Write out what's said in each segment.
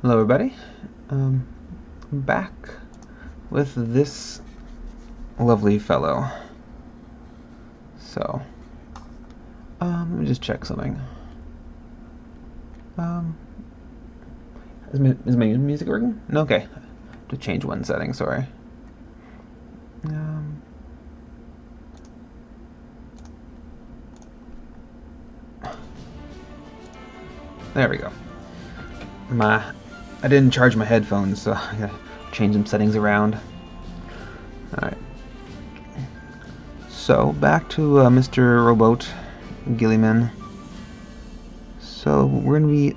Hello everybody, back with this lovely fellow. So, let me just check something. Is my music working? No, okay. To change one setting, sorry. There we go. I didn't charge my headphones, so I gotta change some settings around. Alright. So, back to Mr. Roboute, Guilliman. So, we're gonna be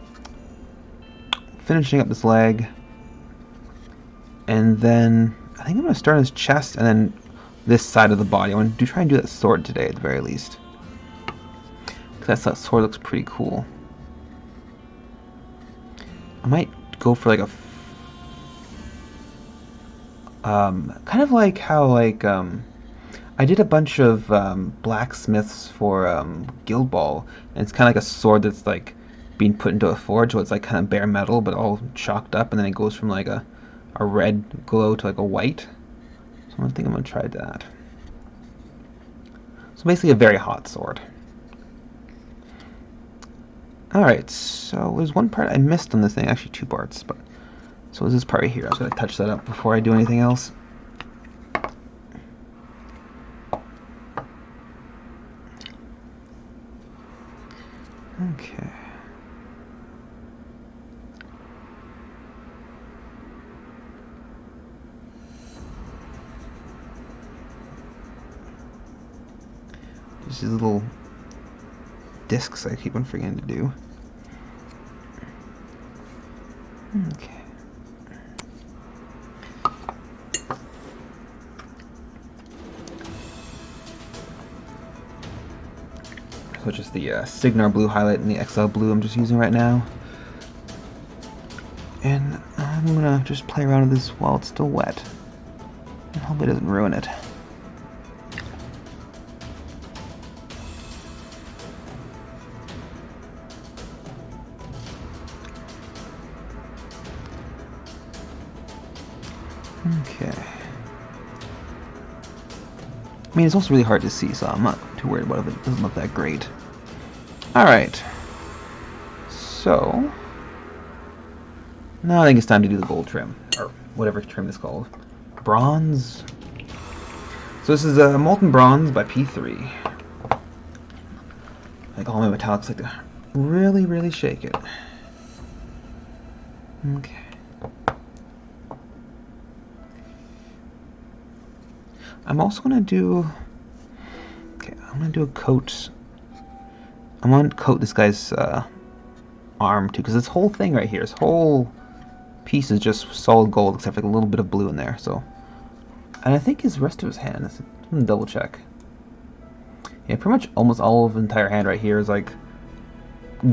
finishing up this leg. And then, I think I'm gonna start on his chest and then this side of the body. I want to try and do that sword today, at the very least. Because that sword looks pretty cool. I might go for like a kind of like how I did a bunch of blacksmiths for Guild Ball, and it's kind of like a sword that's like being put into a forge, so it's like kind of bare metal but all chalked up, and then it goes from like a red glow to like a white. So I think I'm gonna try that. So basically a very hot sword. Alright, so there's one part I missed on this thing, actually two parts, but so is this part right here. I'm just going to touch that up before I do anything else. Okay. There's these little discs I keep on forgetting to do. Okay. So just the Signar blue highlight and the XL blue I'm just using right now. And I'm gonna just play around with this while it's still wet. And hope it doesn't ruin it. Okay. I mean, it's also really hard to see, so I'm not too worried about it if it doesn't look that great. Alright. So, now I think it's time to do the gold trim, or whatever trim it's called. Bronze. So this is a molten bronze by P3. Like all my metallics like to really, really shake it. Okay. I'm also gonna do. Okay, I'm gonna do a coat. I'm gonna coat this guy's arm too, because this whole thing right here, this whole piece is just solid gold, except for like a little bit of blue in there. So, and I think his rest of his hand. I'm gonna double check. Yeah, pretty much almost all of the entire hand right here is like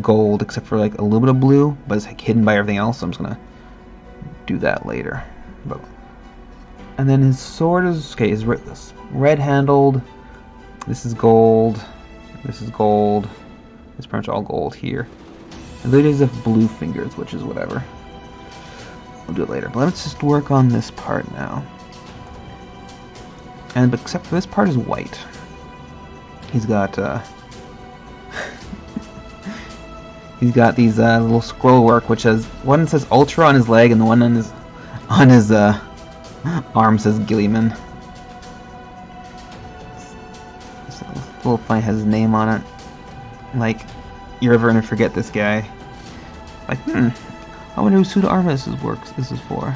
gold, except for like a little bit of blue, but it's like hidden by everything else. So I'm just gonna do that later. But. And then his sword is, okay, is red handled. This is gold. This is gold. It's pretty much all gold here. And then there's blue fingers, which is whatever. We'll do it later. But let's just work on this part now. And except for this part is white. He's got he's got these little scroll work, which has one says Ultra on his leg, and the one on his arm says Guilliman. So a little funny, has his name on it. Like, you're ever gonna forget this guy? Like, I wonder whose suit of armor this is for.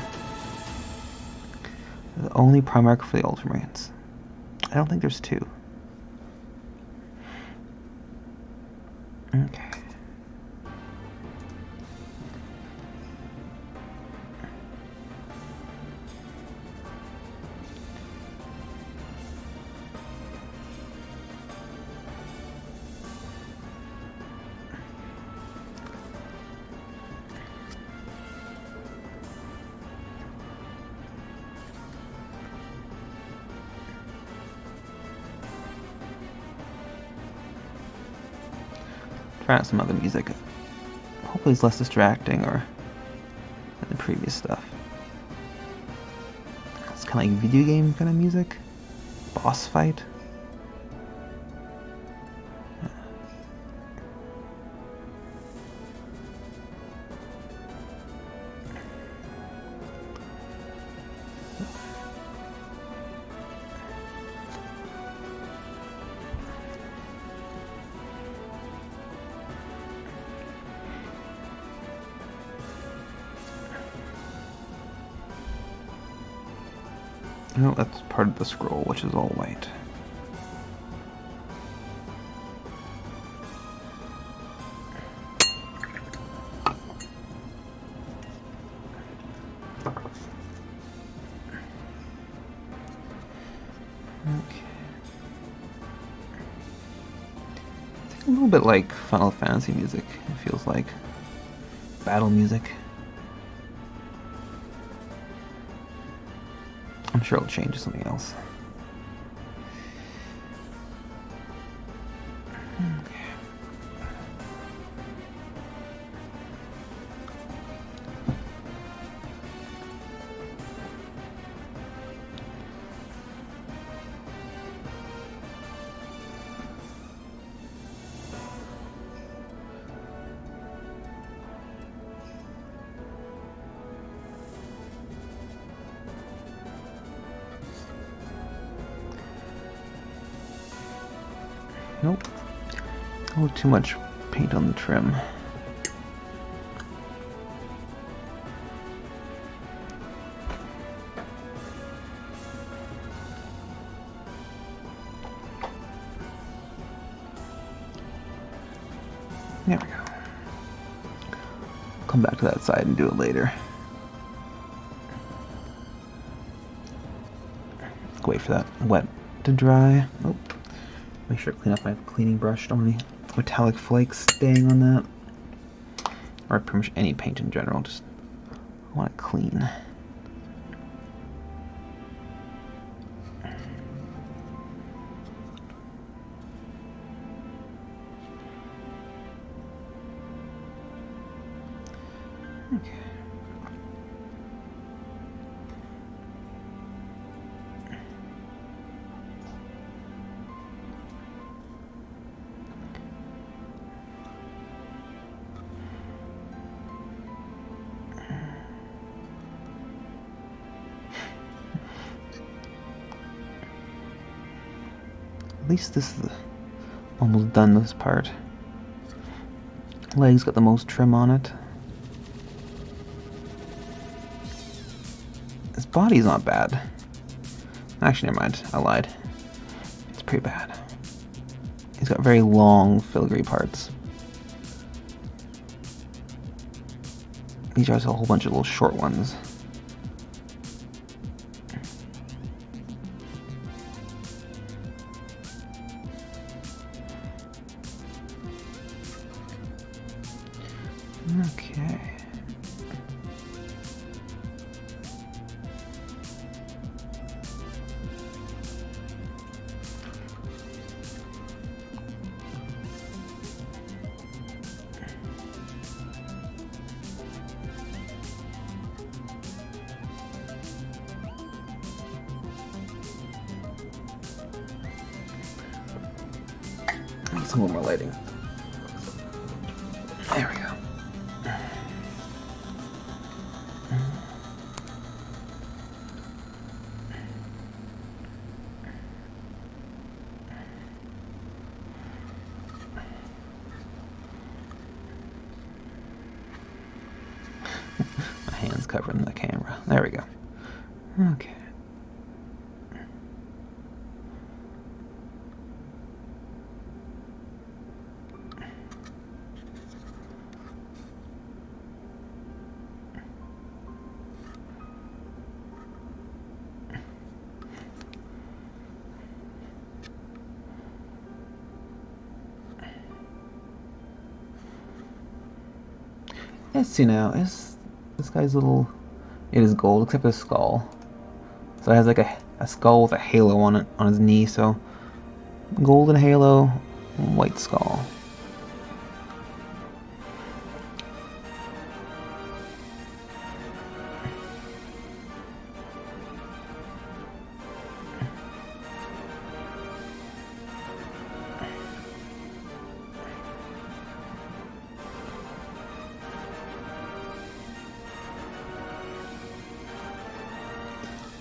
The only Primarch for the Ultramarines. I don't think there's two. Okay. Try out some other music. Hopefully it's less distracting, or previous stuff. It's kind of like video game kind of music. Boss fight. No, that's part of the scroll, which is all white. Okay. It's a little bit like Final Fantasy music, it feels like. Battle music. I'm sure it'll change to something else. Okay. Nope. A little too much paint on the trim. There we go. Come back to that side and do it later. Wait for that wet to dry. Oh. Make sure to clean up my cleaning brush. Don't want any metallic flakes staying on that. Or pretty much any paint in general. Just want it clean. Okay. At least this is almost done, this part. Legs got the most trim on it. His body's not bad. Actually, never mind. I lied. It's pretty bad. He's got very long, filigree parts. These are a whole bunch of little short ones. Okay. I need some more lighting. There we go. My hand's covering the camera. There we go. Okay. Let's see now, is this guy's little... It is gold, except his skull. So it has like a skull with a halo on it, on his knee, so... Golden halo, white skull.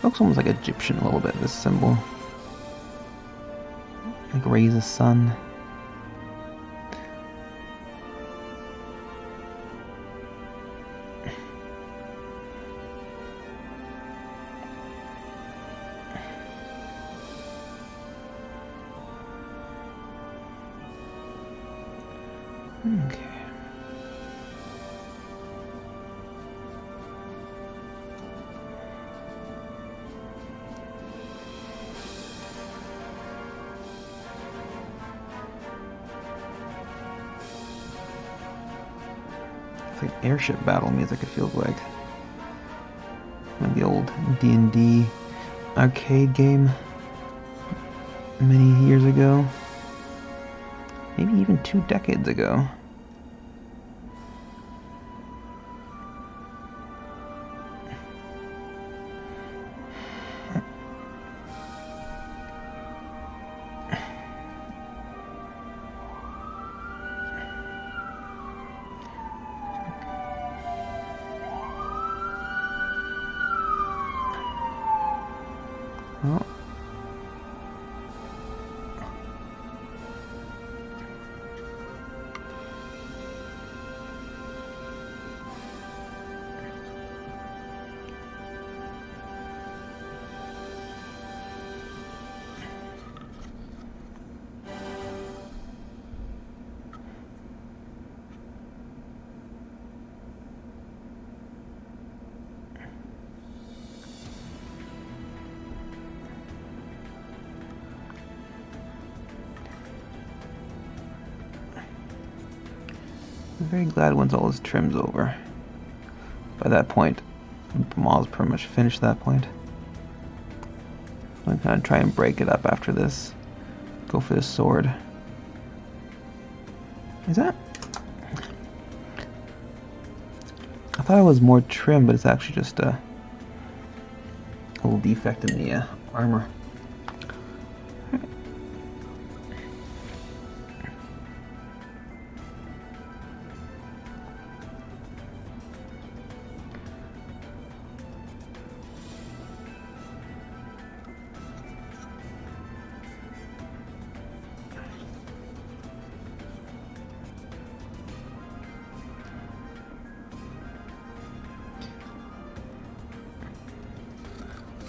looks almost like Egyptian a little bit, this symbol. Like raise the sun. Okay. It's like airship battle music, it feels like. Like the old D&D arcade game many years ago. Maybe even 2 decades ago. Oh. I'm very glad once all this trim's over. By that point, Maul's pretty much finished that point. I'm gonna try and break it up after this. Go for this sword. Is that? I thought it was more trim, but it's actually just a little defect in the armor.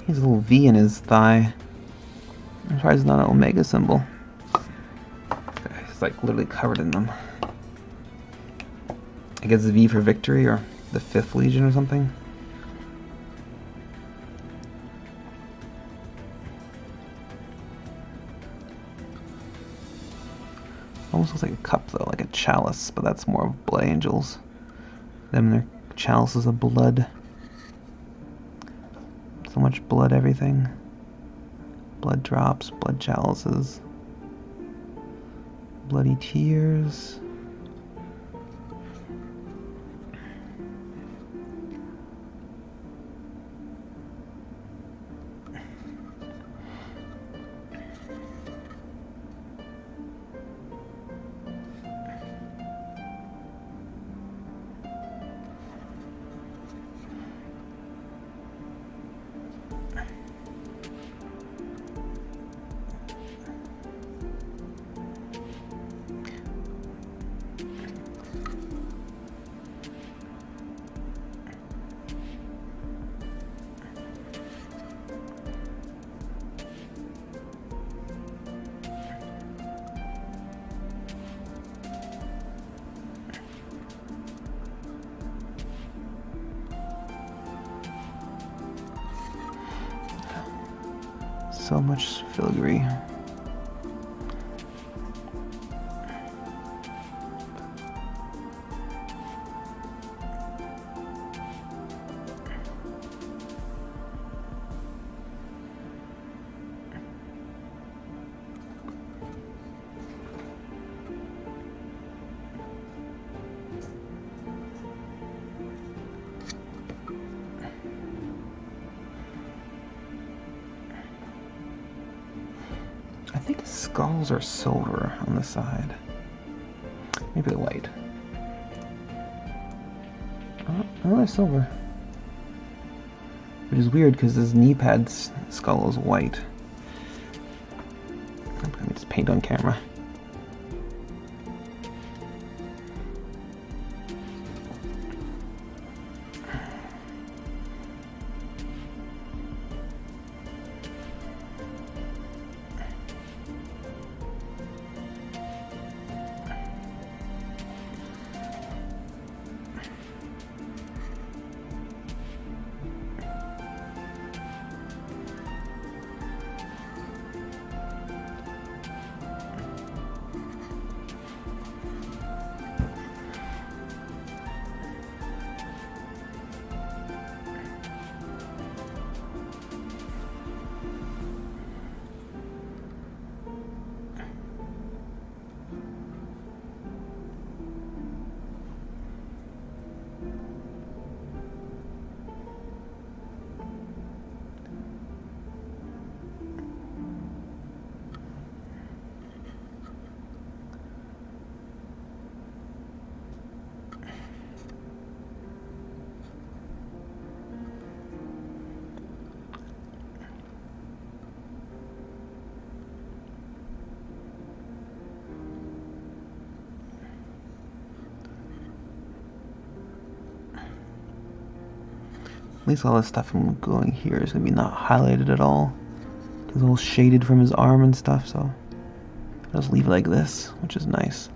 He has a little V in his thigh. I'm surprised it's not an Omega symbol. It's like literally covered in them. I guess the V for victory or the 5th Legion or something. Almost looks like a cup though, like a chalice, but that's more of blood angels. Them, their chalices of blood. So much blood, everything. Blood drops, blood chalices. Bloody tears. So much filigree. I think his skulls are silver on the side. Maybe they're white. Oh, they're silver. Which is weird because his knee pad's skull is white. Let me just paint on camera. At least all this stuff I'm going here is going to be not highlighted at all. It's all shaded from his arm and stuff, so I'll just leave it like this, which is nice.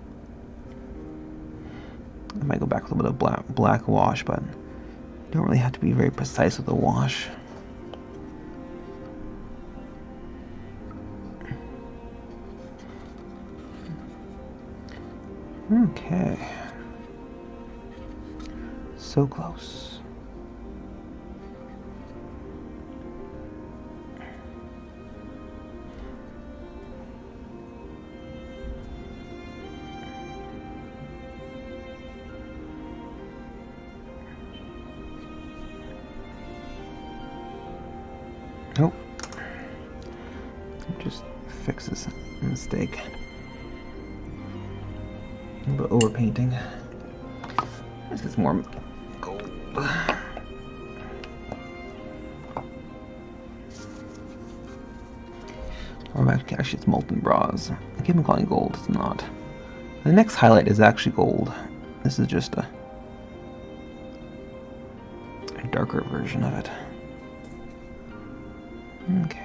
I might go back with a little bit of black wash, but you don't really have to be very precise with the wash. Okay. So close. Nope. Just fix this mistake. A little bit overpainting. Let's get some more gold. Or actually it's molten bronze. I keep on calling gold, it's not. The next highlight is actually gold. This is just a darker version of it. Okay.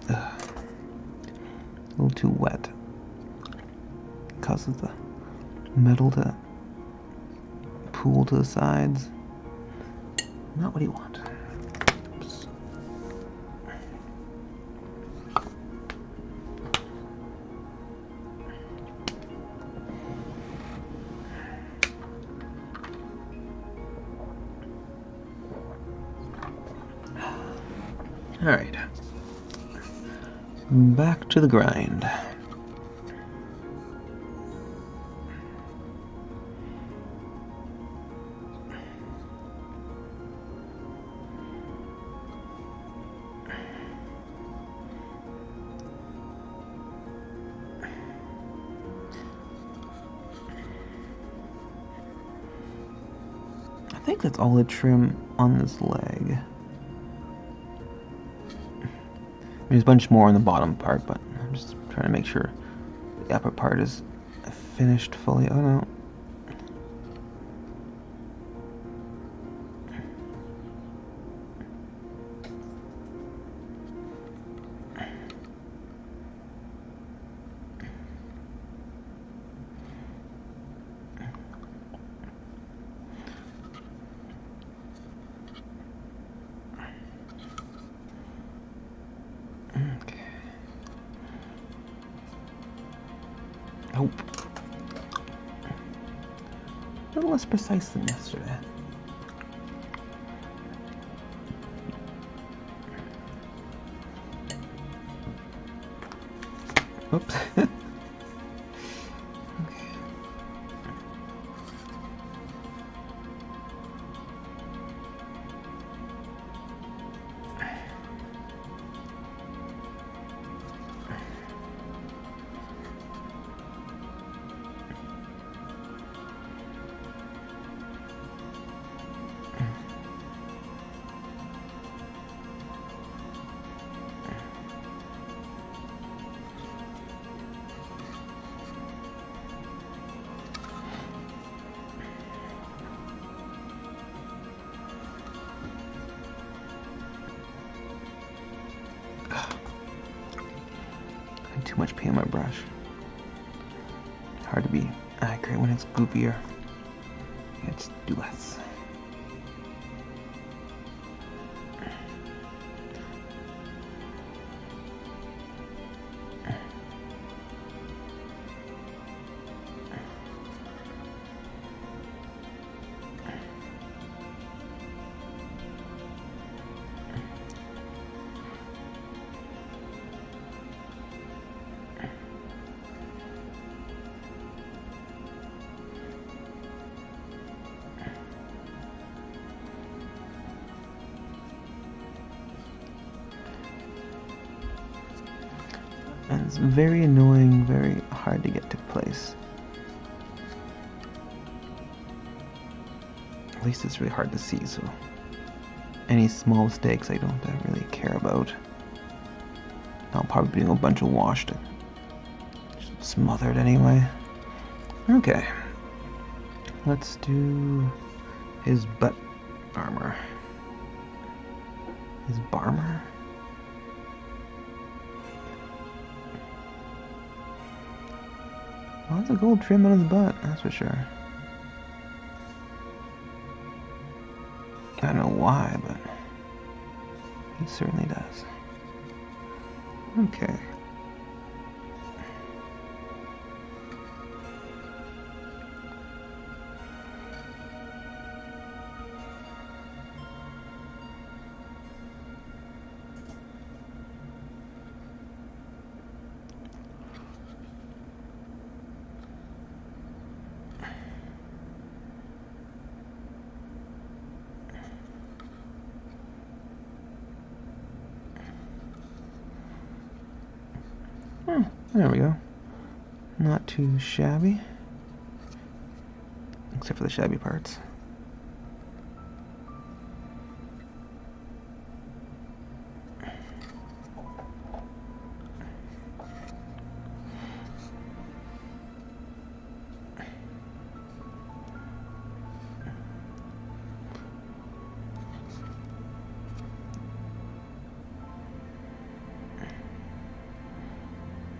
A little too wet. Causes the metal to pool to the sides. Not what you want. Oops. All right. Back to the grind. I think that's all the trim on this leg. There's a bunch more on the bottom part, but I'm just trying to make sure the upper part is finished fully. Oh no. Nope. A little less precise than yesterday. Oops. Okay. Too much paint on my brush. Hard to be accurate when it's goofier. Let's do less. And it's very annoying, very hard to get to place. At least it's really hard to see, so any small mistakes I don't really care about. I'll probably be doing a bunch of wash to smother it anyway. Okay. Let's do his butt armor. His barmor? Lots of gold trim on his butt, that's for sure. I don't know why, but he certainly does. Okay. There we go. Not too shabby. Except for the shabby parts.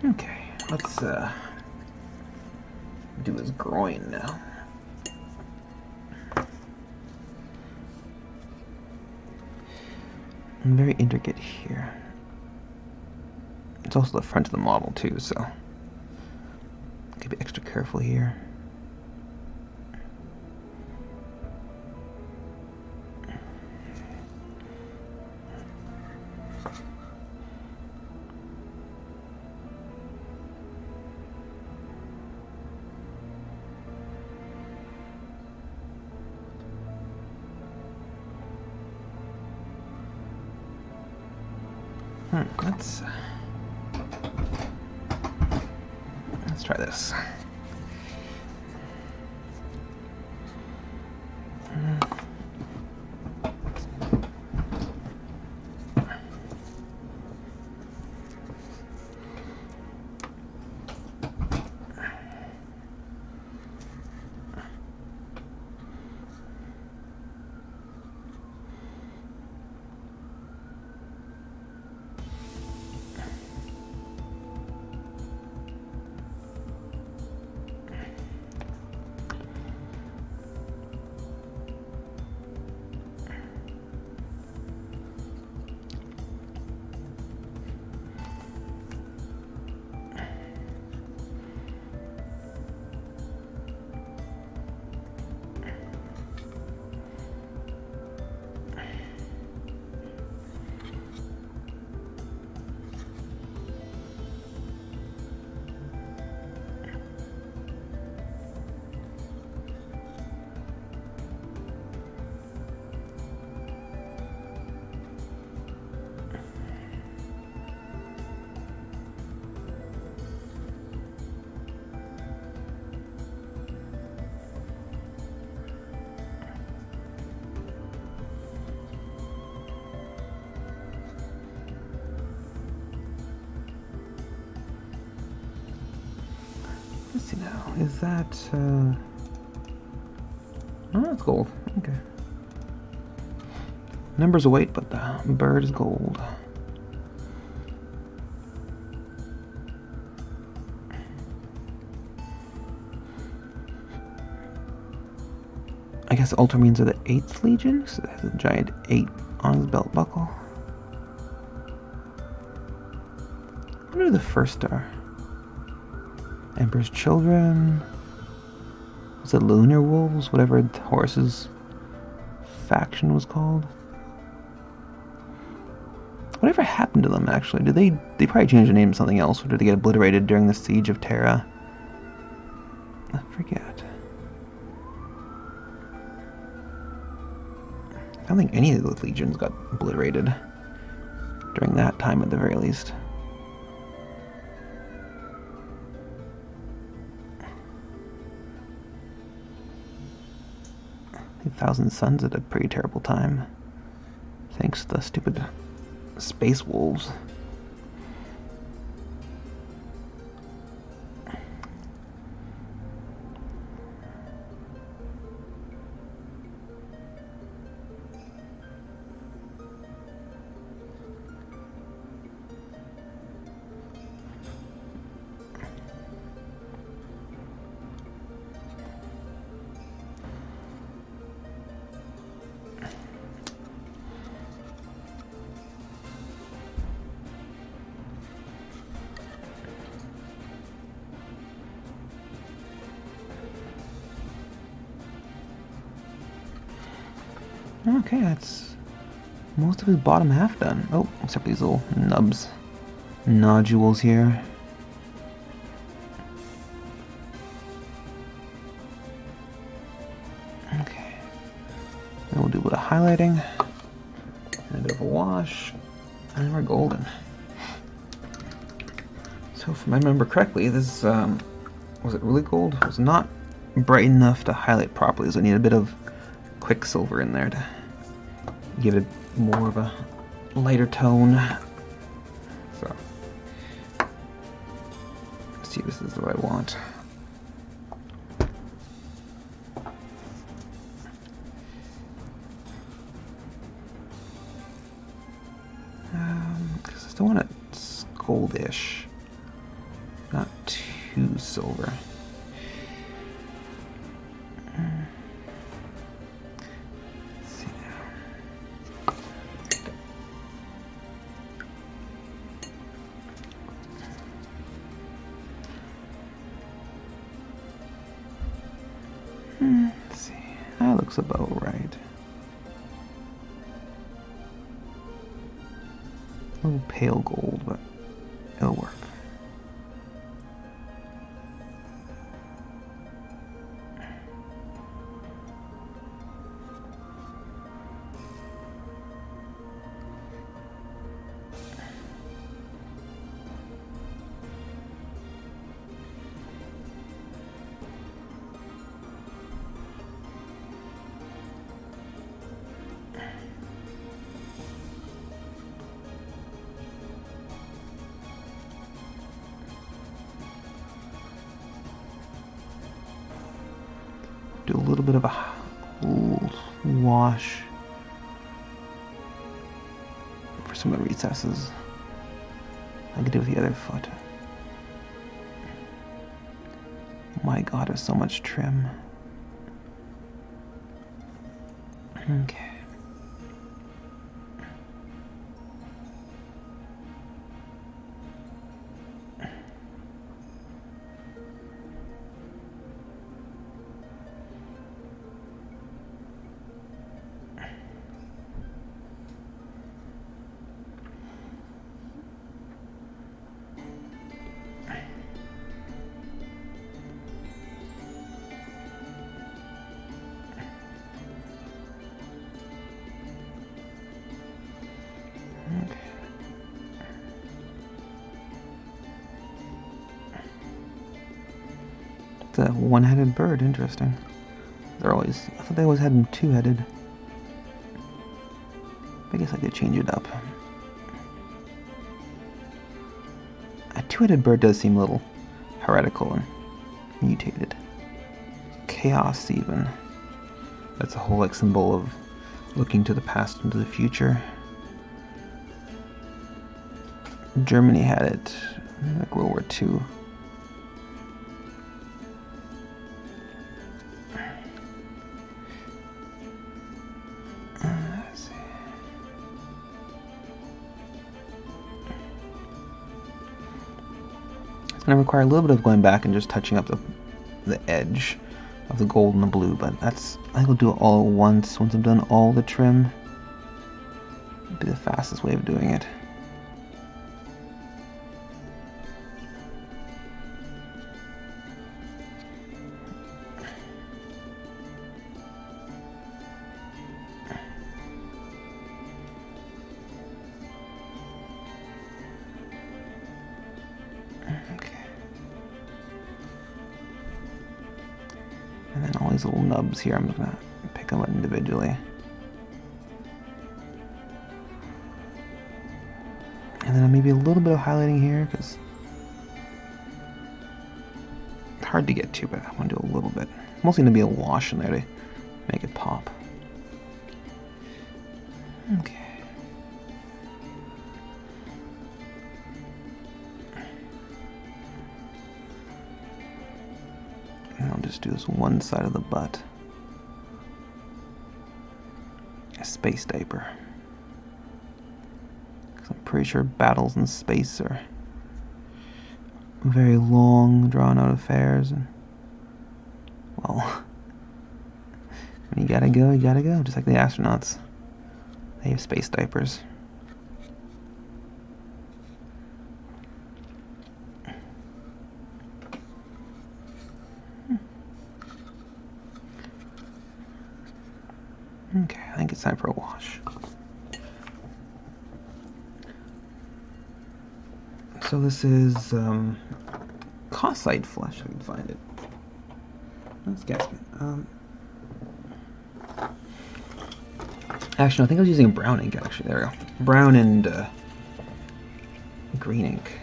Okay, let's do his groin now. And very intricate here. It's also the front of the model too, so gotta be extra careful here. Let's try this. Let's see now. Is that oh, that's gold. Okay. Numbers of weight, but the bird is gold. I guess Ultramarines are the 8th Legion, so it has a giant 8 on his belt buckle. I wonder who the first are. Emperor's Children. Was it Lunar Wolves? Whatever Horus's faction was called. Whatever happened to them, actually? Did they probably changed the name to something else, or did they get obliterated during the Siege of Terra? I forget. I don't think any of the legions got obliterated during that time, at the very least. I think Thousand Suns had a pretty terrible time, thanks to the stupid space wolves. Okay, that's most of his bottom half done. Oh, except these little nodules here. Okay, then we'll do a bit of highlighting, and a bit of a wash, and we're golden. So if I remember correctly, this, was it really gold? It was not bright enough to highlight properly, so I need a bit of Quicksilver in there to give it more of a lighter tone. So, let's see if this is what I want. Because I still want it goldish, not too silver. Let's see, that looks about right. A little pale gold, but it'll work. Do a little bit of a wash for some of the recesses. I could do with the other foot. My God, there's so much trim. Okay. It's a one-headed bird, interesting. I thought they always had them two-headed. I guess I could change it up. A two-headed bird does seem a little heretical and mutated. Chaos, even. That's a whole like symbol of looking to the past and to the future. Germany had it, like World War II. And I require a little bit of going back and just touching up the edge of the gold and the blue, but that's, I think I'll do it all at once I'm done all the trim. It'll be the fastest way of doing it. And then all these little nubs here, I'm gonna pick them up individually. And then maybe a little bit of highlighting here, because it's hard to get to, but I want to do a little bit. Mostly gonna be a wash in there to make it pop. Okay. And I'll just do this one side of the butt. A space diaper. Because I'm pretty sure battles in space are very long, drawn-out affairs, and, well, when you gotta go, just like the astronauts. They have space diapers. Okay, I think it's time for a wash. So this is Cossite flesh, I can find it. That's gasket. Actually, no, I think I was using brown ink, actually. There we go. Brown and green ink.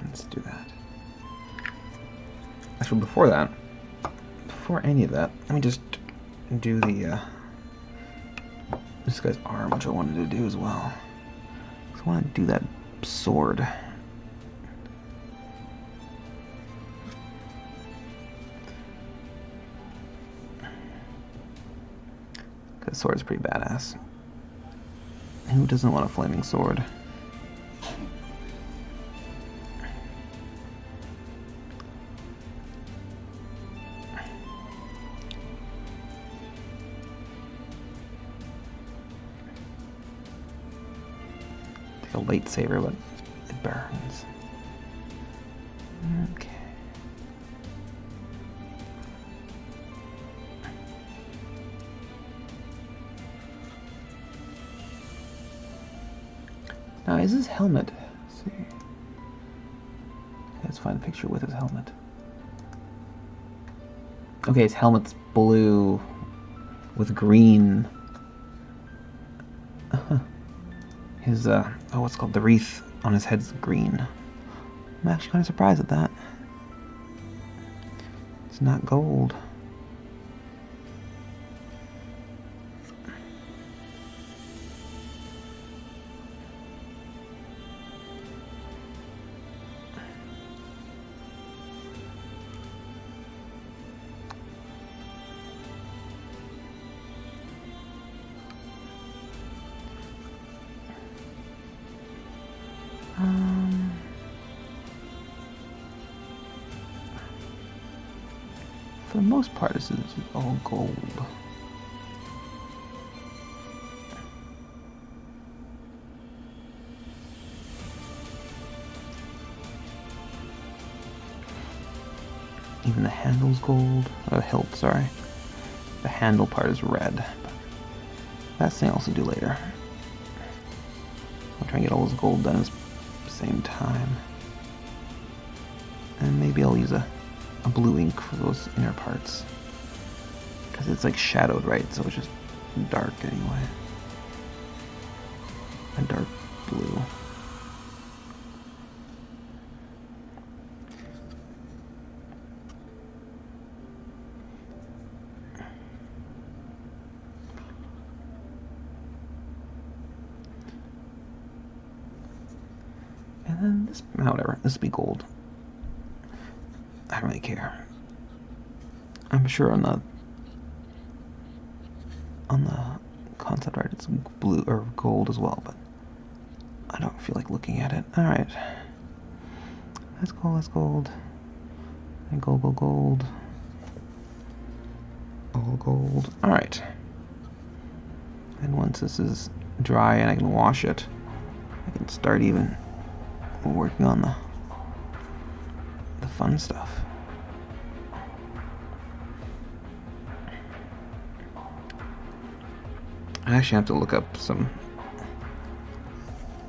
Let's do that. Actually, before any of that, let me just do the this guy's arm, which I wanted to do as well. So I want to do that sword. The sword is pretty badass. Who doesn't want a flaming sword? A lightsaber, but it burns. Okay. Now, is his helmet? Let's see. Let's find a picture with his helmet. Okay, his helmet's blue with green. His what's called the wreath on his head's green. I'm actually kind of surprised at that. It's not gold. For the most part, this is all gold. Even the handle's gold. Or the hilt, sorry. The handle part is red. But that's something I'll also do later. I'll try and get all this gold done at the same time. And maybe I'll use a blue ink for those inner parts. Because it's like shadowed, right? So it's just dark anyway. A dark blue. And then this, whatever, this will be gold. I don't really care. I'm sure on the concept art it's blue or gold as well, but I don't feel like looking at it. Alright. That's gold, that's gold. And gold, gold, gold. All gold. Alright. And once this is dry and I can wash it, I can start even working on the fun stuff. I actually have to look up some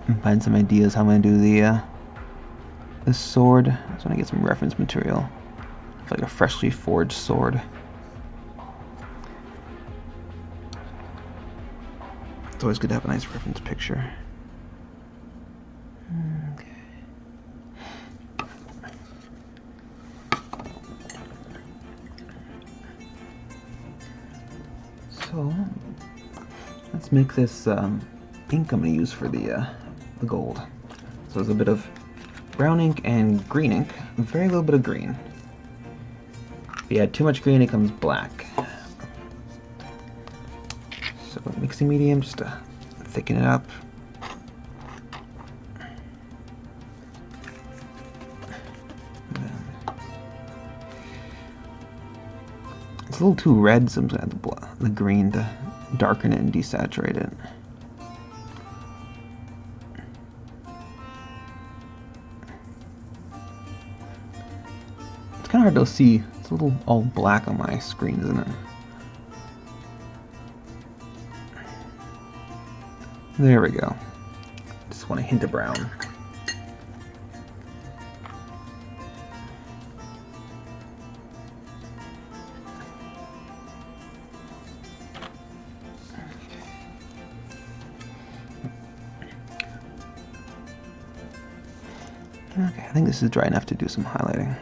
and find some ideas how I'm gonna do the sword. So when I get some reference material. It's like a freshly forged sword. It's always good to have a nice reference picture. Okay. So let's make this ink I'm going to use for the gold. So there's a bit of brown ink and green ink. Very little bit of green. If you add too much green, it comes black. So mixing medium just to thicken it up. It's a little too red, so I'm going to add the green to darken it and desaturate it. It's kind of hard to see. It's a little all black on my screen, isn't it? There we go. Just want a hint of brown. Okay, I think this is dry enough to do some highlighting.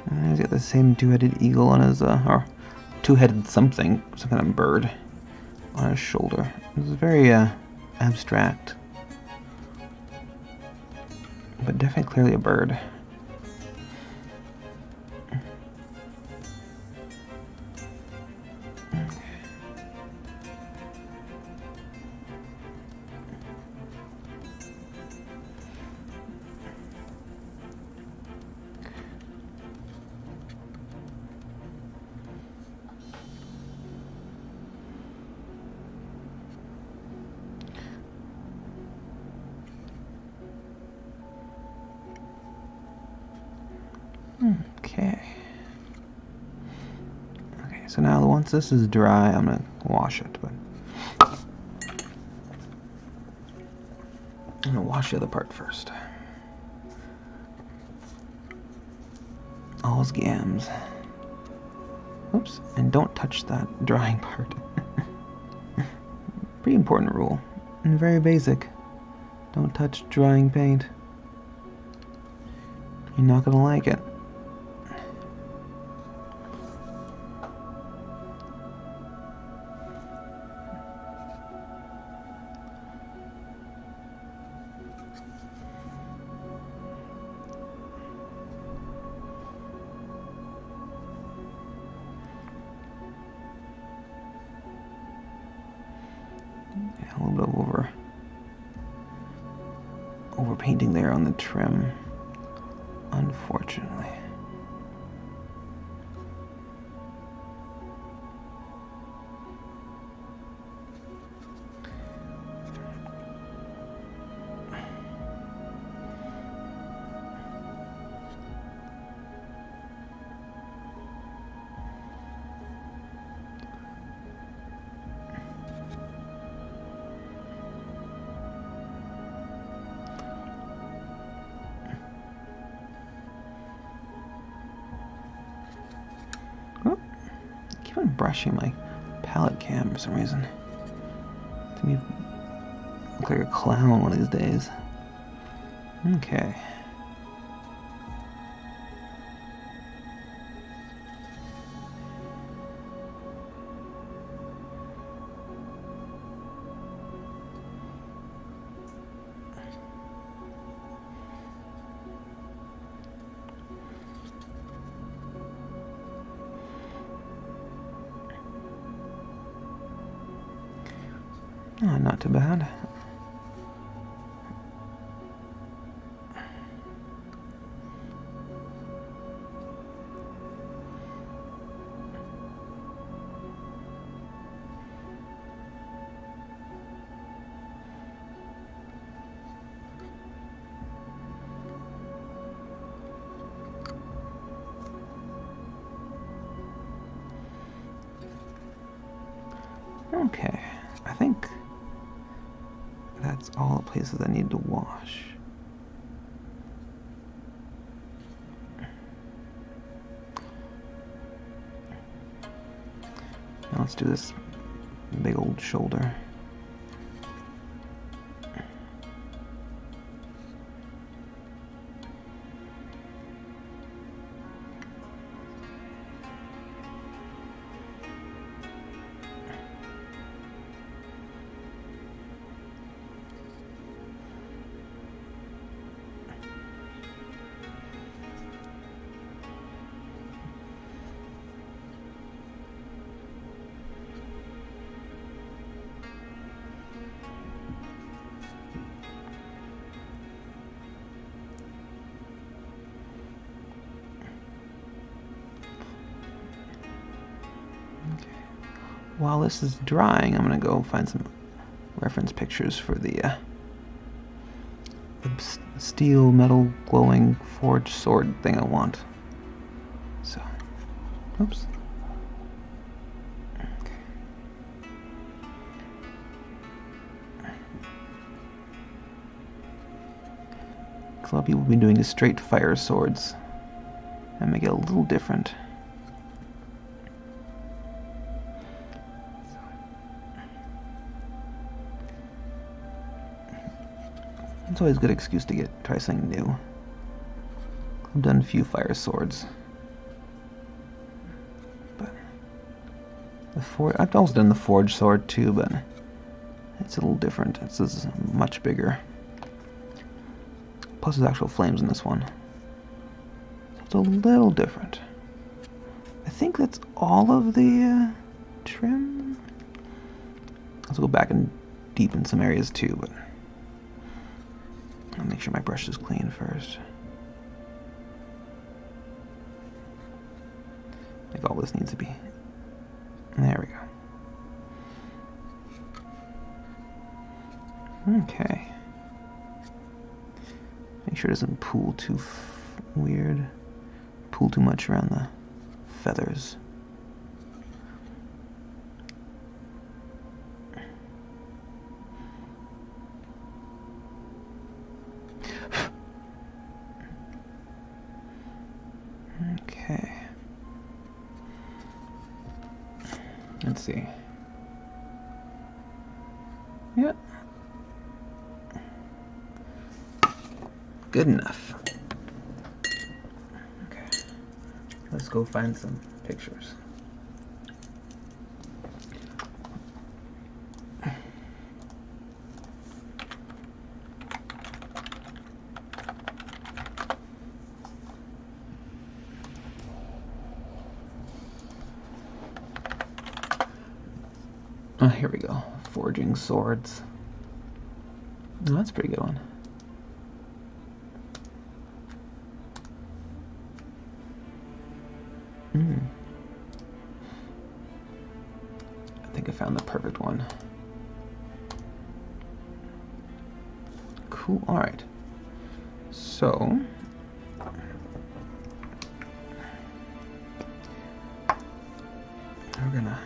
And he's got the same two-headed eagle on his, or two-headed something, some kind of bird on his shoulder. It's very abstract, but definitely clearly a bird. Okay. Okay, so now once this is dry, I'm gonna wash it, but I'm gonna wash the other part first. All's gams. Oops, and don't touch that drying part. Pretty important rule, and very basic. Don't touch drying paint. You're not gonna like it. Yeah, a little bit of over painting there on the trim, unfortunately. Oh, I keep on brushing my palette cam for some reason. Makes me look like a clown one of these days. Okay. Oh, not too bad. Okay, I think that's all the places I need to wash. Now let's do this big old shoulder. While this is drying, I'm gonna go find some reference pictures for the steel, metal, glowing, forged sword thing I want. So, oops. Okay. A lot of people have been doing the straight fire swords and make it a little different. It's always a good excuse to try something new. I've done a few fire swords, but I've also done the forged sword too, but it's a little different. It's much bigger. Plus, there's actual flames in this one. It's a little different. I think that's all of the trim. Let's go back and deepen some areas too, but I'll make sure my brush is clean first. Like all this needs to be. There we go. Okay. Make sure it doesn't pool too weird. Pool too much around the feathers. Okay. Let's see. Yep. Good enough. Okay. Let's go find some pictures. Oh, here we go. Forging swords. Oh, that's a pretty good one. I think I found the perfect one. Cool. All right. So we're gonna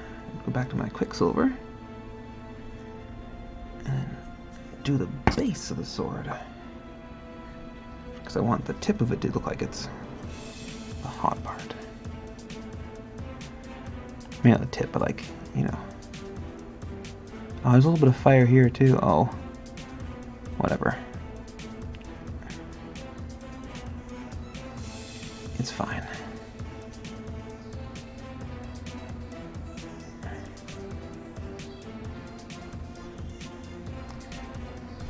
go back to my Quicksilver and do the base of the sword, because I want the tip of it to look like it's the hot part. I mean, not the tip, but like, you know, Oh, there's a little bit of fire here too. Oh, whatever. It's fine.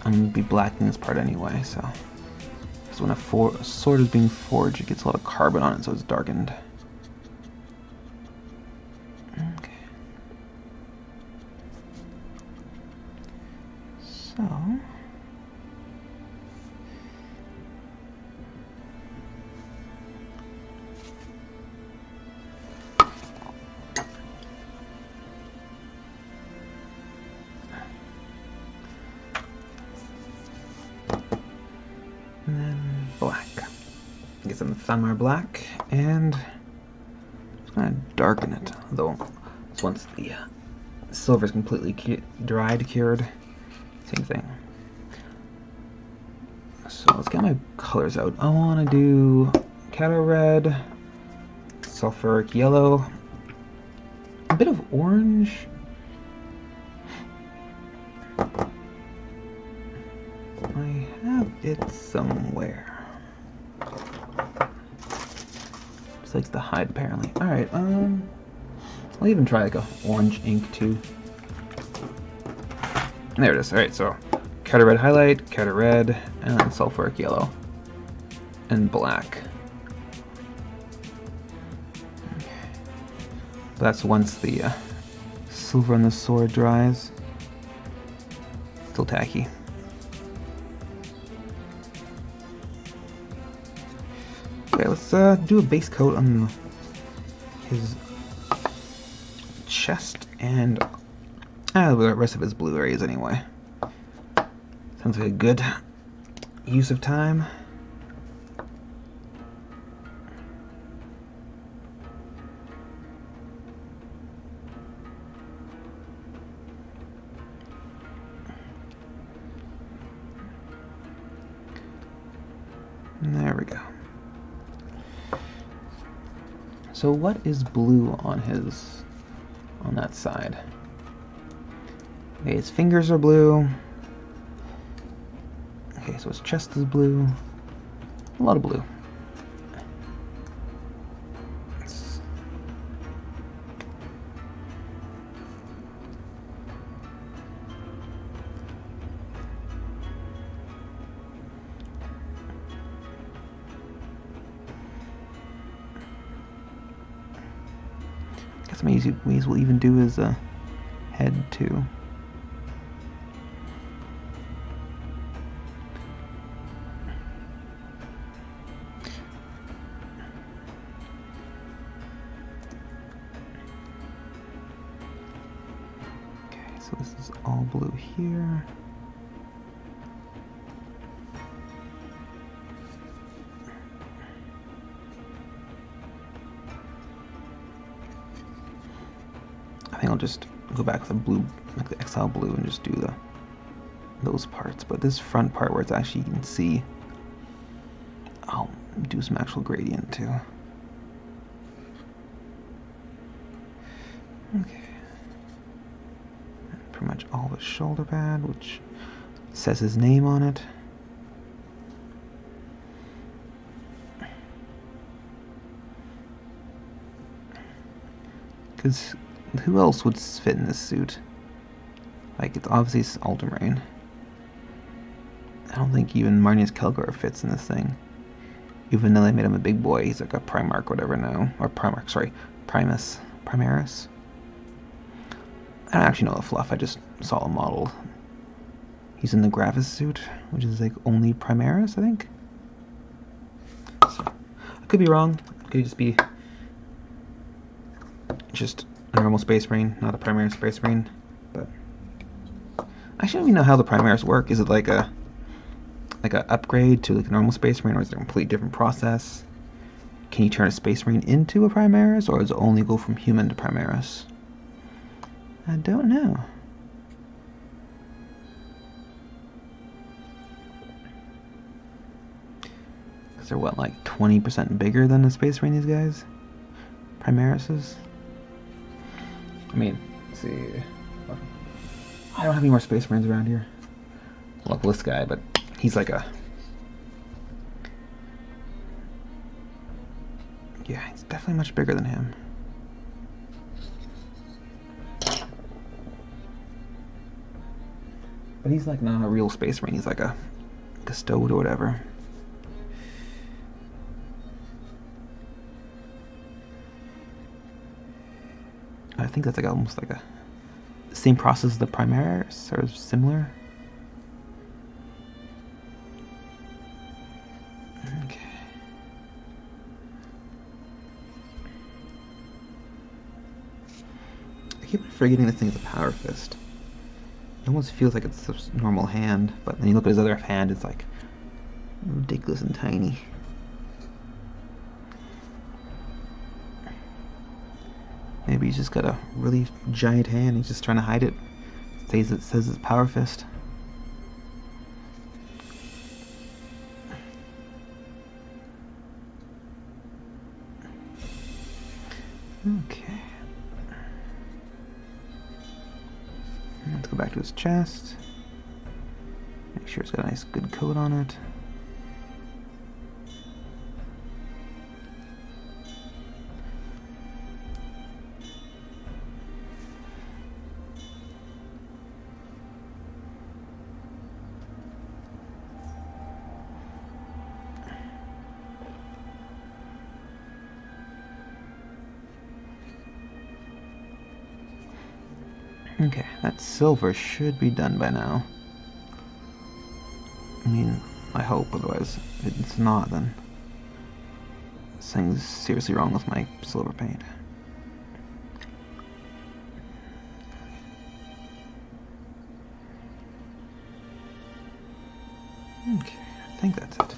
I'm going to be blacking this part anyway, so. Because when a sword is being forged, it gets a lot of carbon on it, so it's darkened. Okay. So. And then black. Get some Thamar black, and just gonna darken it. Though, once the silver is completely dried, cured, same thing. So let's get my colors out. I want to do Cato red, sulfuric yellow, a bit of orange. I have it somewhere. Just likes to hide apparently. Alright, I'll even try like a orange ink too. There it is. Alright, so Cato red highlight, Cato red, and then sulfuric yellow. And black. Okay. That's once the silver on the sword dries. Still tacky. Okay, let's do a base coat on his chest and the rest of his blue areas anyway. Sounds like a good use of time. And there we go. So what is blue on that side? Okay, his fingers are blue. Okay, so his chest is blue. A lot of blue. I guess some easy ways we'll even do his head too. So this is all blue here. I think I'll just go back to the blue, like the Exile blue, and just do those parts. But this front part where it's actually, you can see, I'll do some actual gradient too. Okay. Pretty much all the shoulder pad, which says his name on it. Because who else would fit in this suit? Like, it's obviously Ultramarine. I don't think even Marnius Kelgar fits in this thing. Even though they made him a big boy, he's like a Primarch, whatever now. Or Primarch, sorry, Primaris. I don't actually know the fluff, I just saw a model. He's in the Gravis suit, which is like only Primaris, I think. So, I could be wrong. It could just be just a normal Space Marine, not a Primaris Space Marine. But I don't even know how the Primaris work. Is it like a upgrade to like a normal Space Marine, or is it a completely different process? Can you turn a Space Marine into a Primaris, or does it only go from human to Primaris? I don't know. Because they're what, like 20% bigger than the Space Marine, these guys? Primarises? I mean, let's see. I don't have any more Space Marines around here. Well, this guy, but he's like a... Yeah, he's definitely much bigger than him. But he's like not a real Space Marine, he's like a custode or whatever. I think that's like almost like a same process as the Primaris, or similar. Okay. I keep forgetting this thing is a Power Fist. It almost feels like it's a normal hand, but then you look at his other hand, it's like ridiculous and tiny. Maybe he's just got a really giant hand, he's just trying to hide it. It says it's Power Fist. Okay. Let's go back to his chest. Make sure it's got a nice good coat on it. Okay, that silver should be done by now. I mean, I hope, otherwise if it's not, then something's seriously wrong with my silver paint. Okay, I think that's it.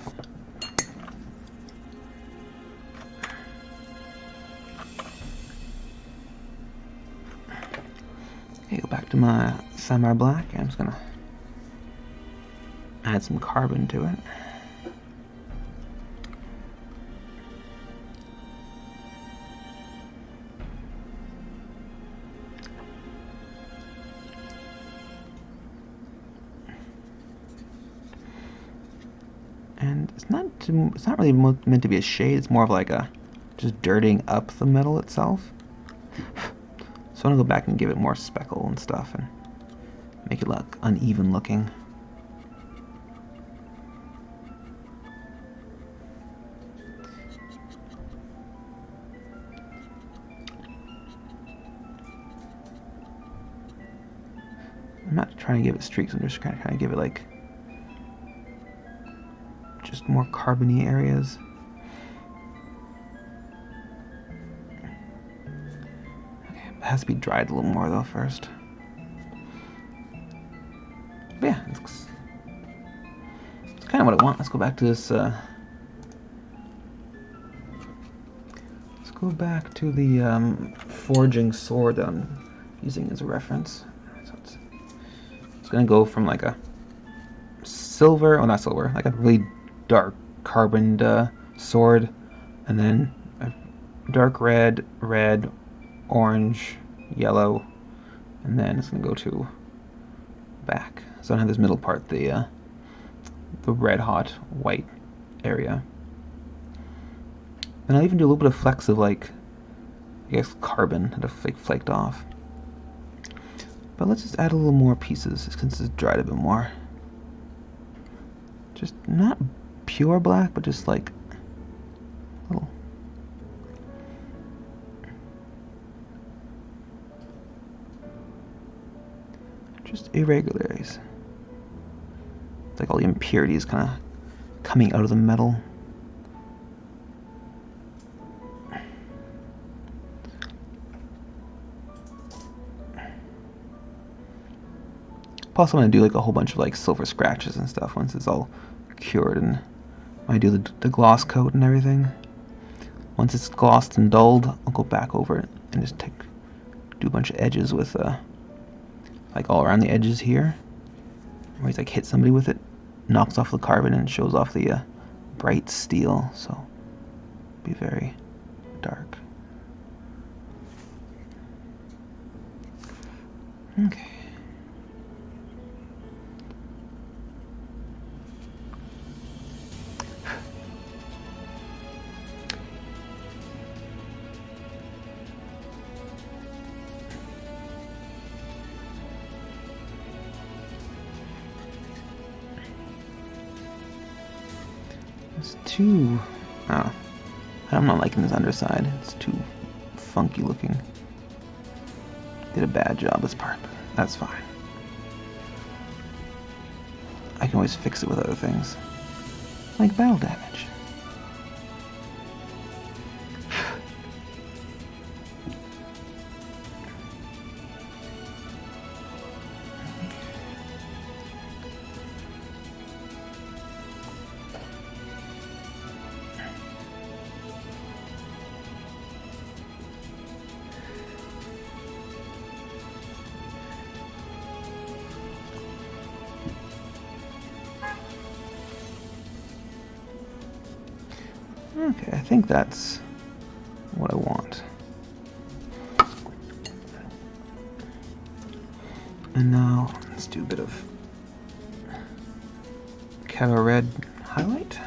Okay, go back to my Samurai Black. I'm just gonna add some carbon to it. And it's not really meant to be a shade. It's more of like a just dirtying up the metal itself. So I'm gonna go back and give it more speckle and stuff and make it look uneven looking. I'm not trying to give it streaks, I'm just trying to give it like just more carbony areas. It has to be dried a little more though first. But yeah, it's kind of what I want. Let's go back to this. Let's go back to the forging sword that I'm using as a reference. So it's gonna go from like a silver, oh not silver, like a really dark carboned sword, and then a dark red, orange, yellow, and then it's gonna go to back. So I don't have this middle part, the red hot white area. And I'll even do a little bit of flecks of like, I guess carbon that have flaked off. But let's just add a little more pieces since it's dried a bit more. Just not pure black, but just like a little. Just irregularities. It's like all the impurities kind of coming out of the metal. Plus I'm going to do like a whole bunch of like silver scratches and stuff once it's all cured, and when I do the gloss coat and everything. Once it's glossed and dulled, I'll go back over it and just do a bunch of edges with like all around the edges here, where he's like hit somebody with it, knocks off the carbon and shows off the bright steel, so be very dark. Okay. It's too... Oh, I'm not liking this underside. It's too funky looking. Did a bad job this part, but that's fine. I can always fix it with other things, like battle damage. Okay, I think that's what I want. And now let's do a bit of Cata Red highlight.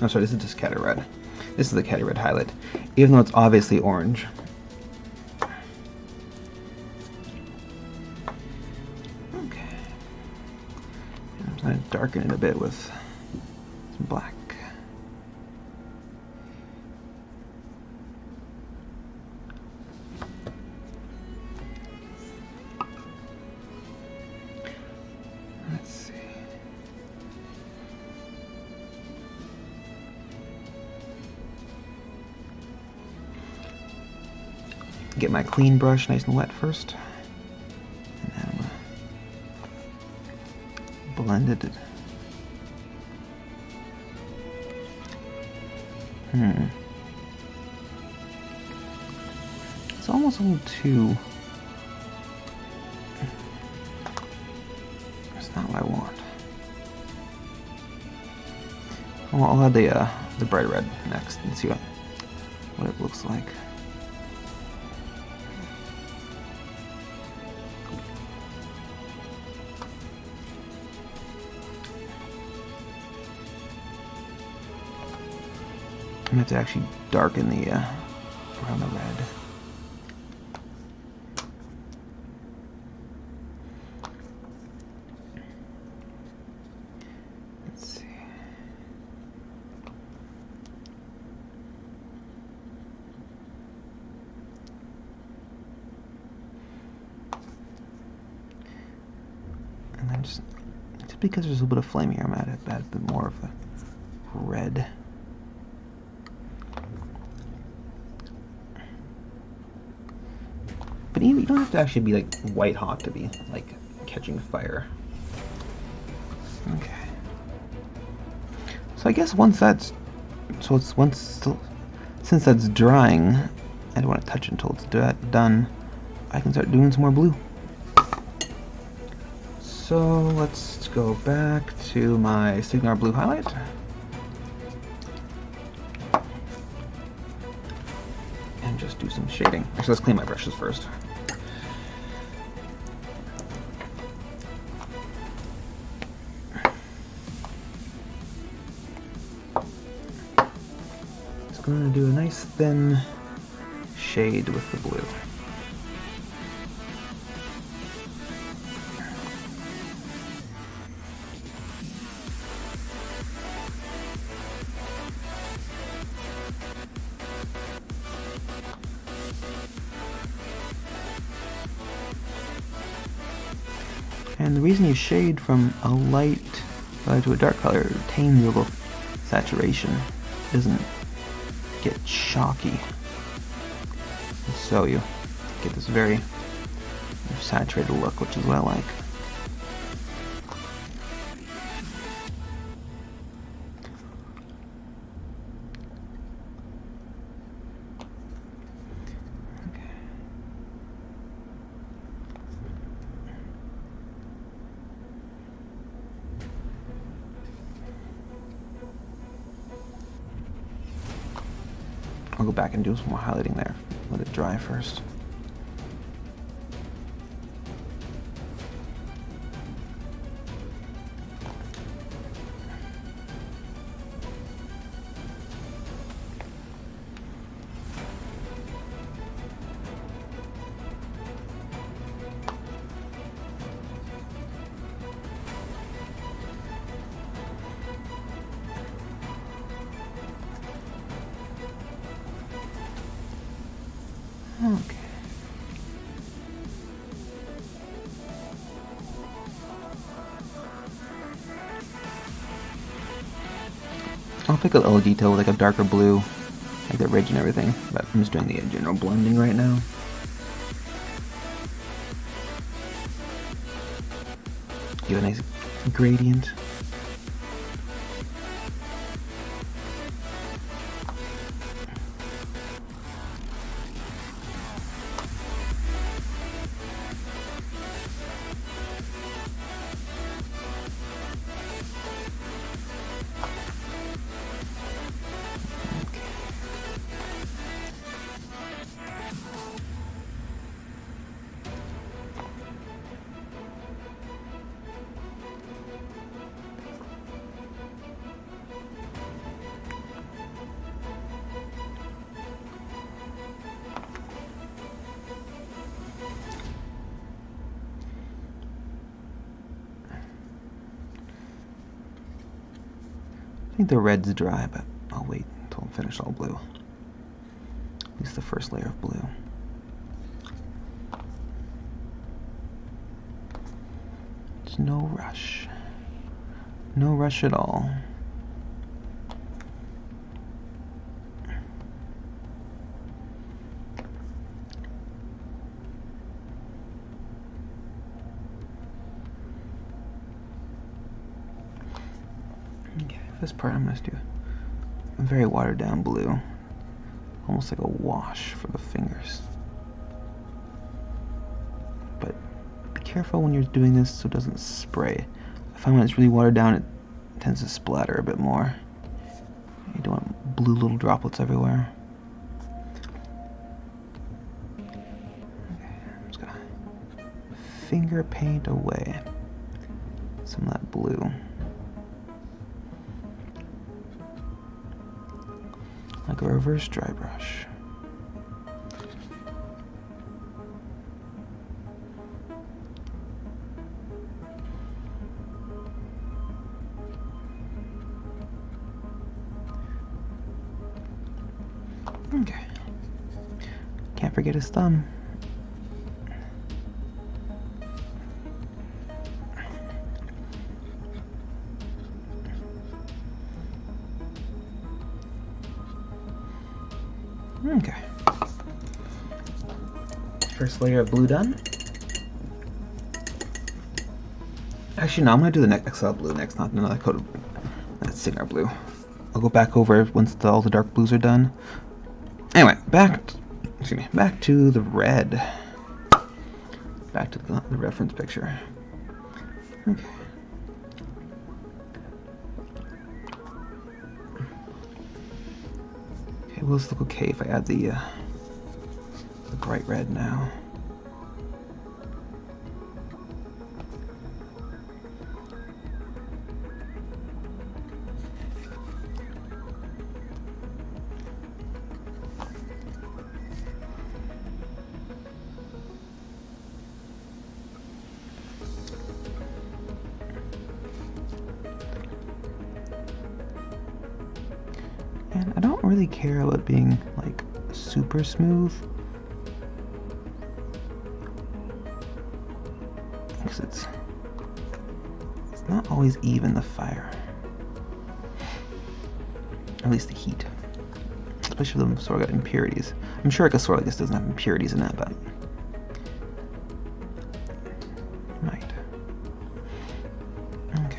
Oh, sorry, this is just Cata Red. This is the Cata Red highlight, even though it's obviously orange. Okay. I'm trying to darken it a bit with some black. Get my clean brush nice and wet first, and then I'm gonna blend it. It's almost a little too... It's not what I want. Well, I'll add the bright red next and see what it looks like. I'm going to have to actually darken the around the red. Let's see. And then just because there's a little bit of flame here, I'm going to add a bit more of the red. But you don't have to actually be like white hot to be like catching fire. Okay. So I guess once that's since that's drying, I don't want to touch it until it's done. I can start doing some more blue. So let's go back to my Signar blue highlight. And just do some shading. Actually, let's clean my brushes first. Just gonna do a nice thin shade with the blue. And the reason you shade from a light color to a dark color, it retains your little saturation. It doesn't get chalky. And so you get this very saturated look, which is what I like. I'll go back and do some more highlighting there. Let it dry first. Okay. I'll pick a little detail with like a darker blue, like the ridge and everything, but I'm just doing the general blending right now. Give a nice gradient. I think the red's dry, but I'll wait until I'm finished all blue. At least the first layer of blue. There's no rush. No rush at all. Okay, this part I'm going to do a very watered down blue. Almost like a wash for the fingers. But be careful when you're doing this so it doesn't spray. I find when it's really watered down it tends to splatter a bit more. You don't want blue little droplets everywhere. Okay, I'm just gonna finger paint away some of that blue. Like a reverse dry brush. Okay. Can't forget his thumb. Okay. First layer of blue done. Actually, no, I'm going to do the XL blue next, not another coat of that Signar blue. I'll go back over once all the dark blues are done. Anyway, back to the red. Back to the reference picture. Okay. Okay, will this look okay if I add the bright red now? And I don't really care about being like super smooth, because it's not always even, the fire, at least the heat, especially if the sword got impurities. I'm sure like a sword like this doesn't have impurities in it, but it might. Okay.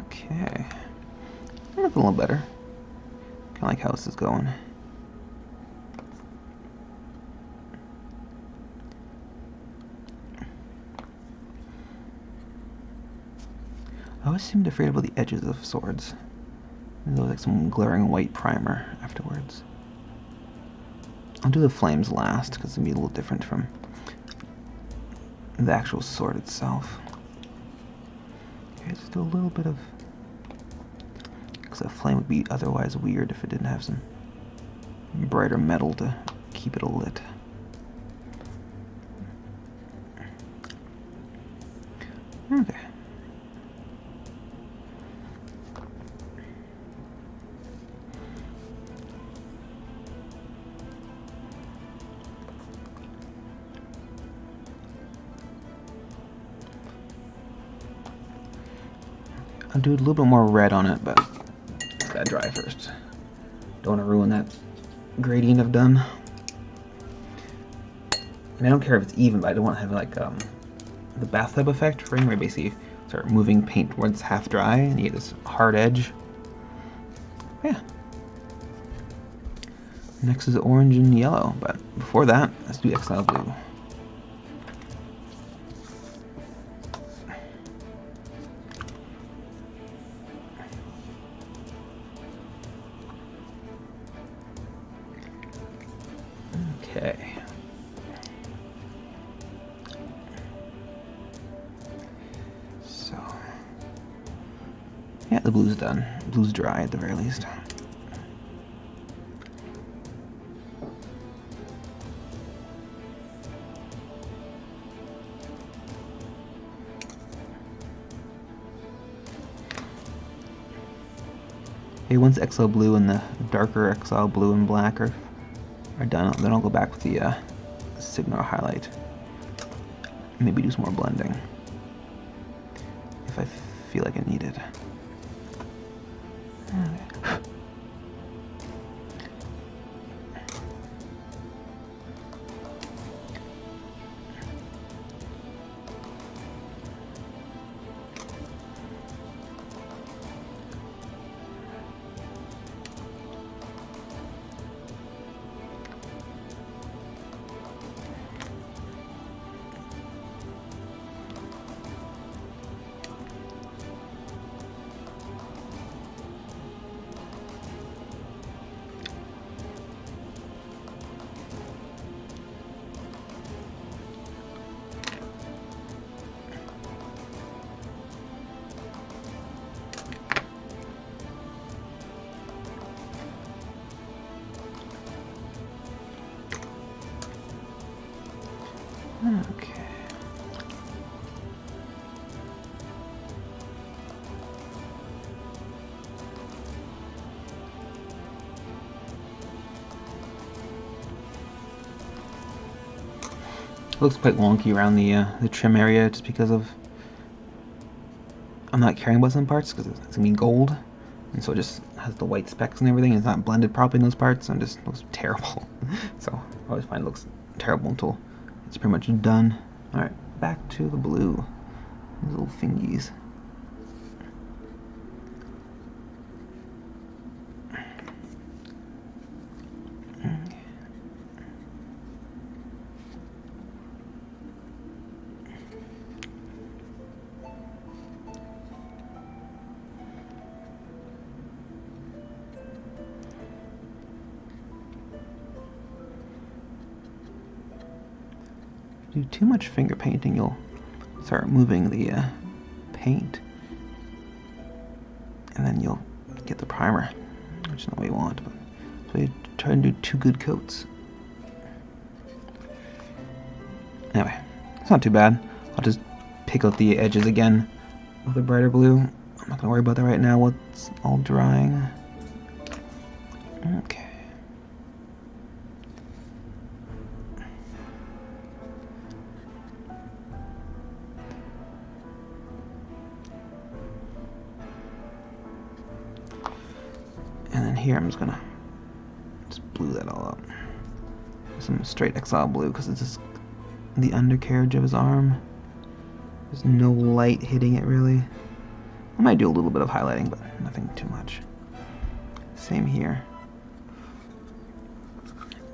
Okay, I look a little better. Kind of like how this is going. I always seem afraid about the edges of swords. There's like some glaring white primer afterwards. I'll do the flames last because it'll be a little different from the actual sword itself. Okay, just do a little bit of... because that flame would be otherwise weird if it didn't have some brighter metal to keep it lit. Okay. I'll do a little bit more red on it, but it's gotta dry first. Don't want to ruin that gradient I've done. And I don't care if it's even, but I don't want to have like the bathtub effect ring, where you basically start moving paint towards half dry and you get this hard edge. Yeah. Next is orange and yellow, but before that, let's do Exile Blue. Okay. So, yeah, the blue's done. Blue's dry at the very least. Okay, once Exile Blue and the darker Exile Blue and black are done, then I'll go back with the Signar highlight. Maybe do some more blending if I feel like I need it. Okay. It looks quite wonky around the trim area just because of I'm not caring about some parts because it's gonna be gold, and so it just has the white specks and everything. It's not blended properly in those parts, and it just looks terrible. So I always find it looks terrible until it's pretty much done. Alright, back to the blue. These little fingies. Do too much finger painting, you'll start moving the paint, and then you'll get the primer, which is not what you want. But so you try and do 2 good coats. Anyway, it's not too bad. I'll just pick out the edges again with a brighter blue. I'm not gonna worry about that right now. What's all drying? Okay. And then here I'm just gonna blue that all up. Some straight Exile Blue because it's just the undercarriage of his arm. There's no light hitting it really. I might do a little bit of highlighting, but nothing too much. Same here.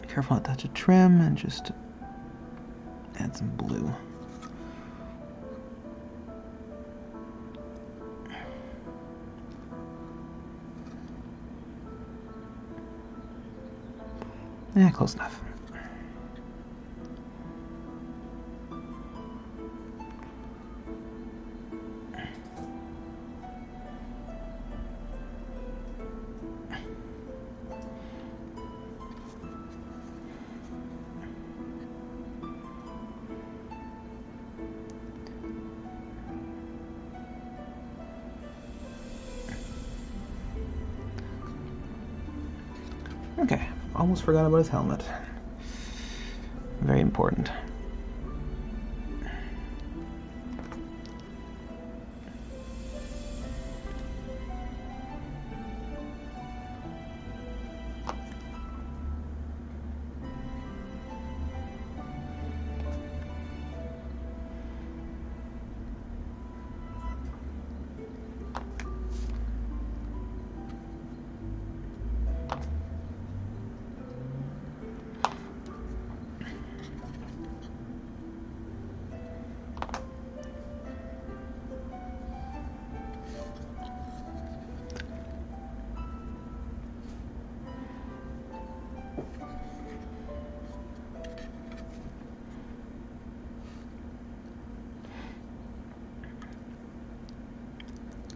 Be careful not to touch a trim and just add some blue. Yeah, close enough. Okay, almost forgot about his helmet. Very important.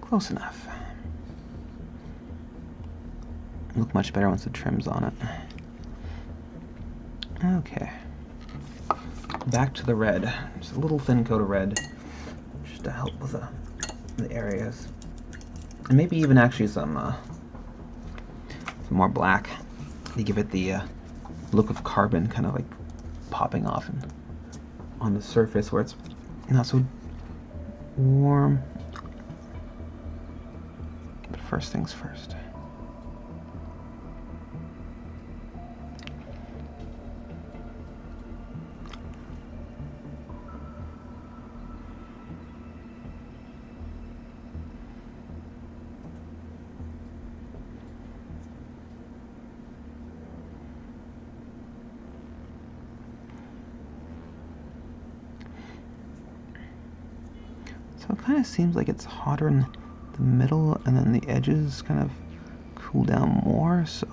Close enough. Look much better once the trim's on it. Okay. Back to the red. Just a little thin coat of red, just to help with the areas. And maybe even actually some more black to give it the look of carbon kind of like popping off on the surface where it's not so warm. But first things first. So it kind of seems like it's hotter in the middle, and then the edges kind of cool down more, so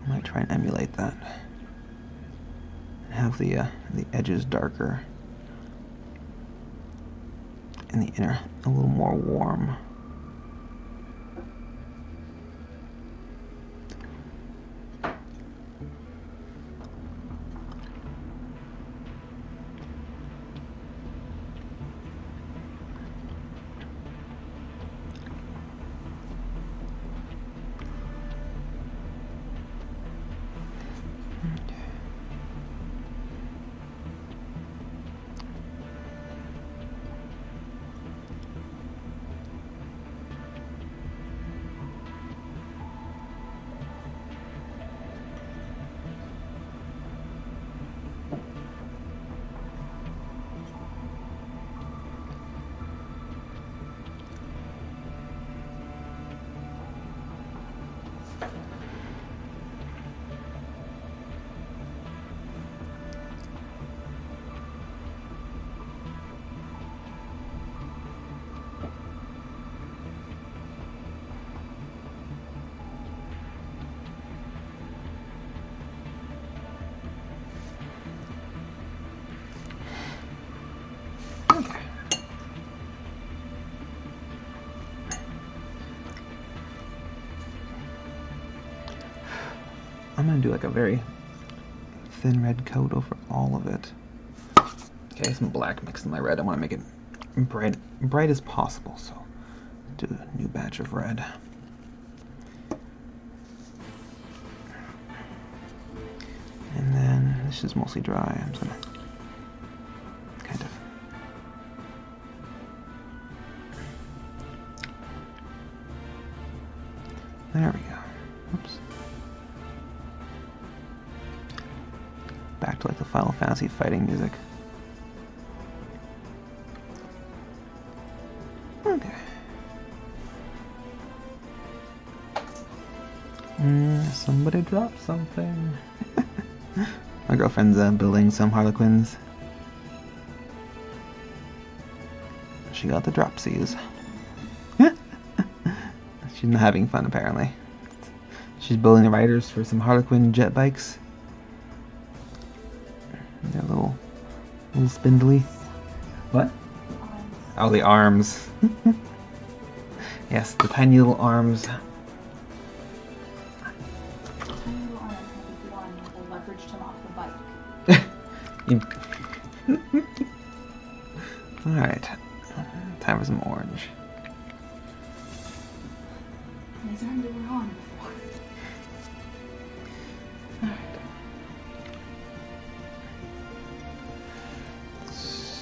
I might try and emulate that. And have the edges darker, and the inner a little more warm. I'm gonna do like a very thin red coat over all of it. Okay, some black mixed in my red. I want to make it bright as possible, so do a new batch of red. And then this is mostly dry. I'm just gonna kind of there we go. Oops. Back to like the Final Fantasy fighting music. Okay. Somebody dropped something. My girlfriend's building some harlequins. She got the dropsies. She's not having fun apparently. She's building the riders for some harlequin jet bikes. They're a little spindly. What? Oh, the arms. Yes, the tiny little arms. Tiny little arms have one that leveraged him off the bike. Alright. Time for some orange. These aren't they were on before.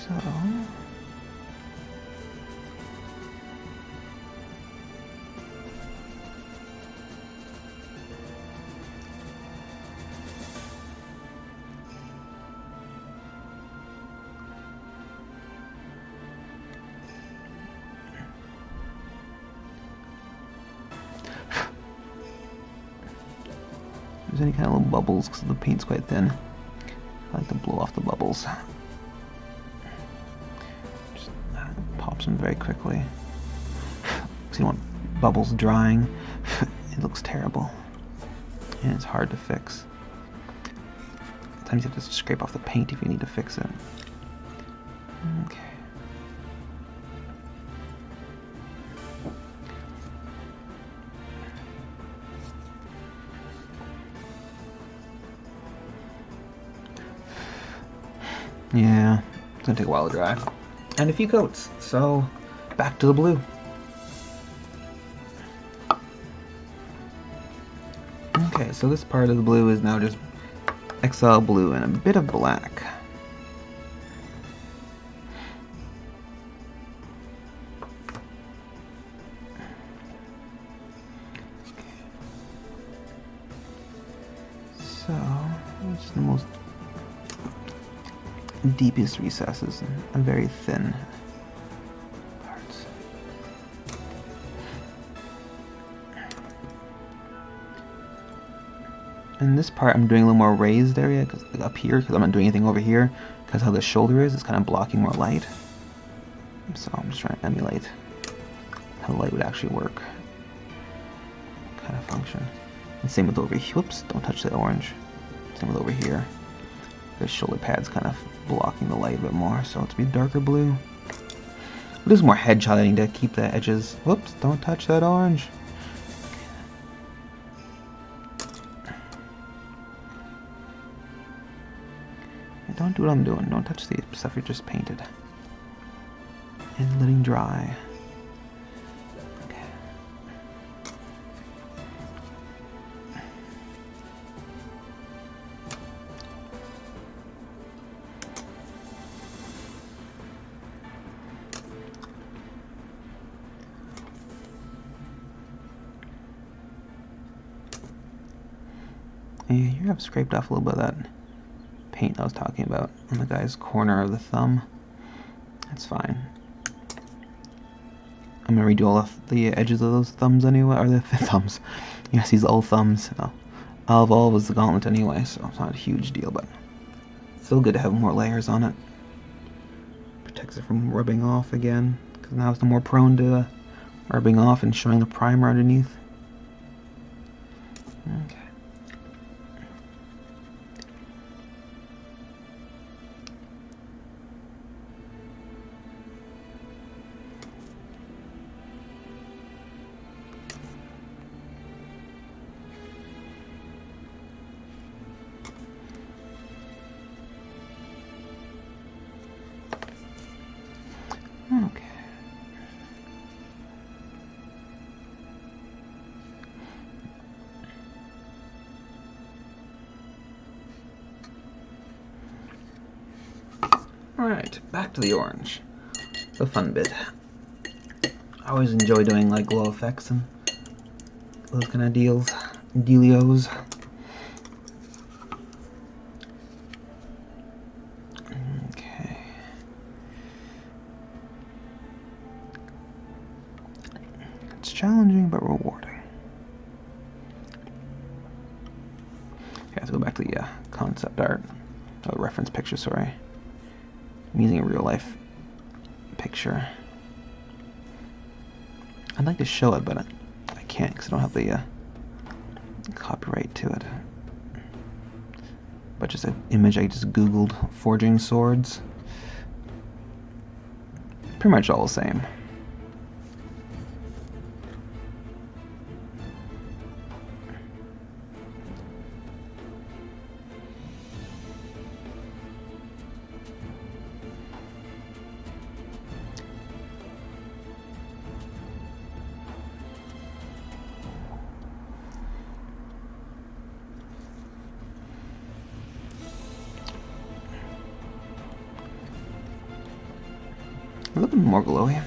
So... If there's any kind of little bubbles, because the paint's quite thin, I like to blow off the bubbles. Just pops them very quickly. Because you don't want bubbles drying. It looks terrible. And it's hard to fix. Sometimes you have to scrape off the paint if you need to fix it. Okay. Yeah, it's gonna take a while to dry. And a few coats, so back to the blue. Okay, so this part of the blue is now just XL blue and a bit of black. So, it's the most deepest recesses and very thin parts. In this part I'm doing a little more raised area cause, like up here, because I'm not doing anything over here, because how the shoulder is, it's kind of blocking more light. So I'm just trying to emulate how the light would actually work. Kind of function. And same with over here. Whoops, don't touch the orange. Same with over here. The shoulder pad's kind of blocking the light a bit more, so it's be darker blue. We'll do some more headshotting to keep the edges. Whoops, don't touch that orange. And don't do what I'm doing. Don't touch the stuff you just painted. And letting dry. Okay. Yeah, here I've scraped off a little bit of that paint I was talking about on the guy's corner of the thumb. That's fine. I'm gonna redo all of the edges of those thumbs anyway, or the thumbs. Yes, these old thumbs. I'll evolve as the gauntlet anyway, so it's not a huge deal, but still good to have more layers on it. Protects it from rubbing off again, because now it's no more prone to rubbing off and showing the primer underneath. Okay. Okay. Alright, back to the orange. The fun bit. I always enjoy doing like glow effects and those kind of dealios. Okay. It's challenging but rewarding. Okay, let's go back to the concept art. Oh, reference picture, sorry. I'm using a real life picture. I'd like to show it, but I can't because I don't have the copyright to it. But just an image I just googled, forging swords. Pretty much all the same. We're looking more glowy.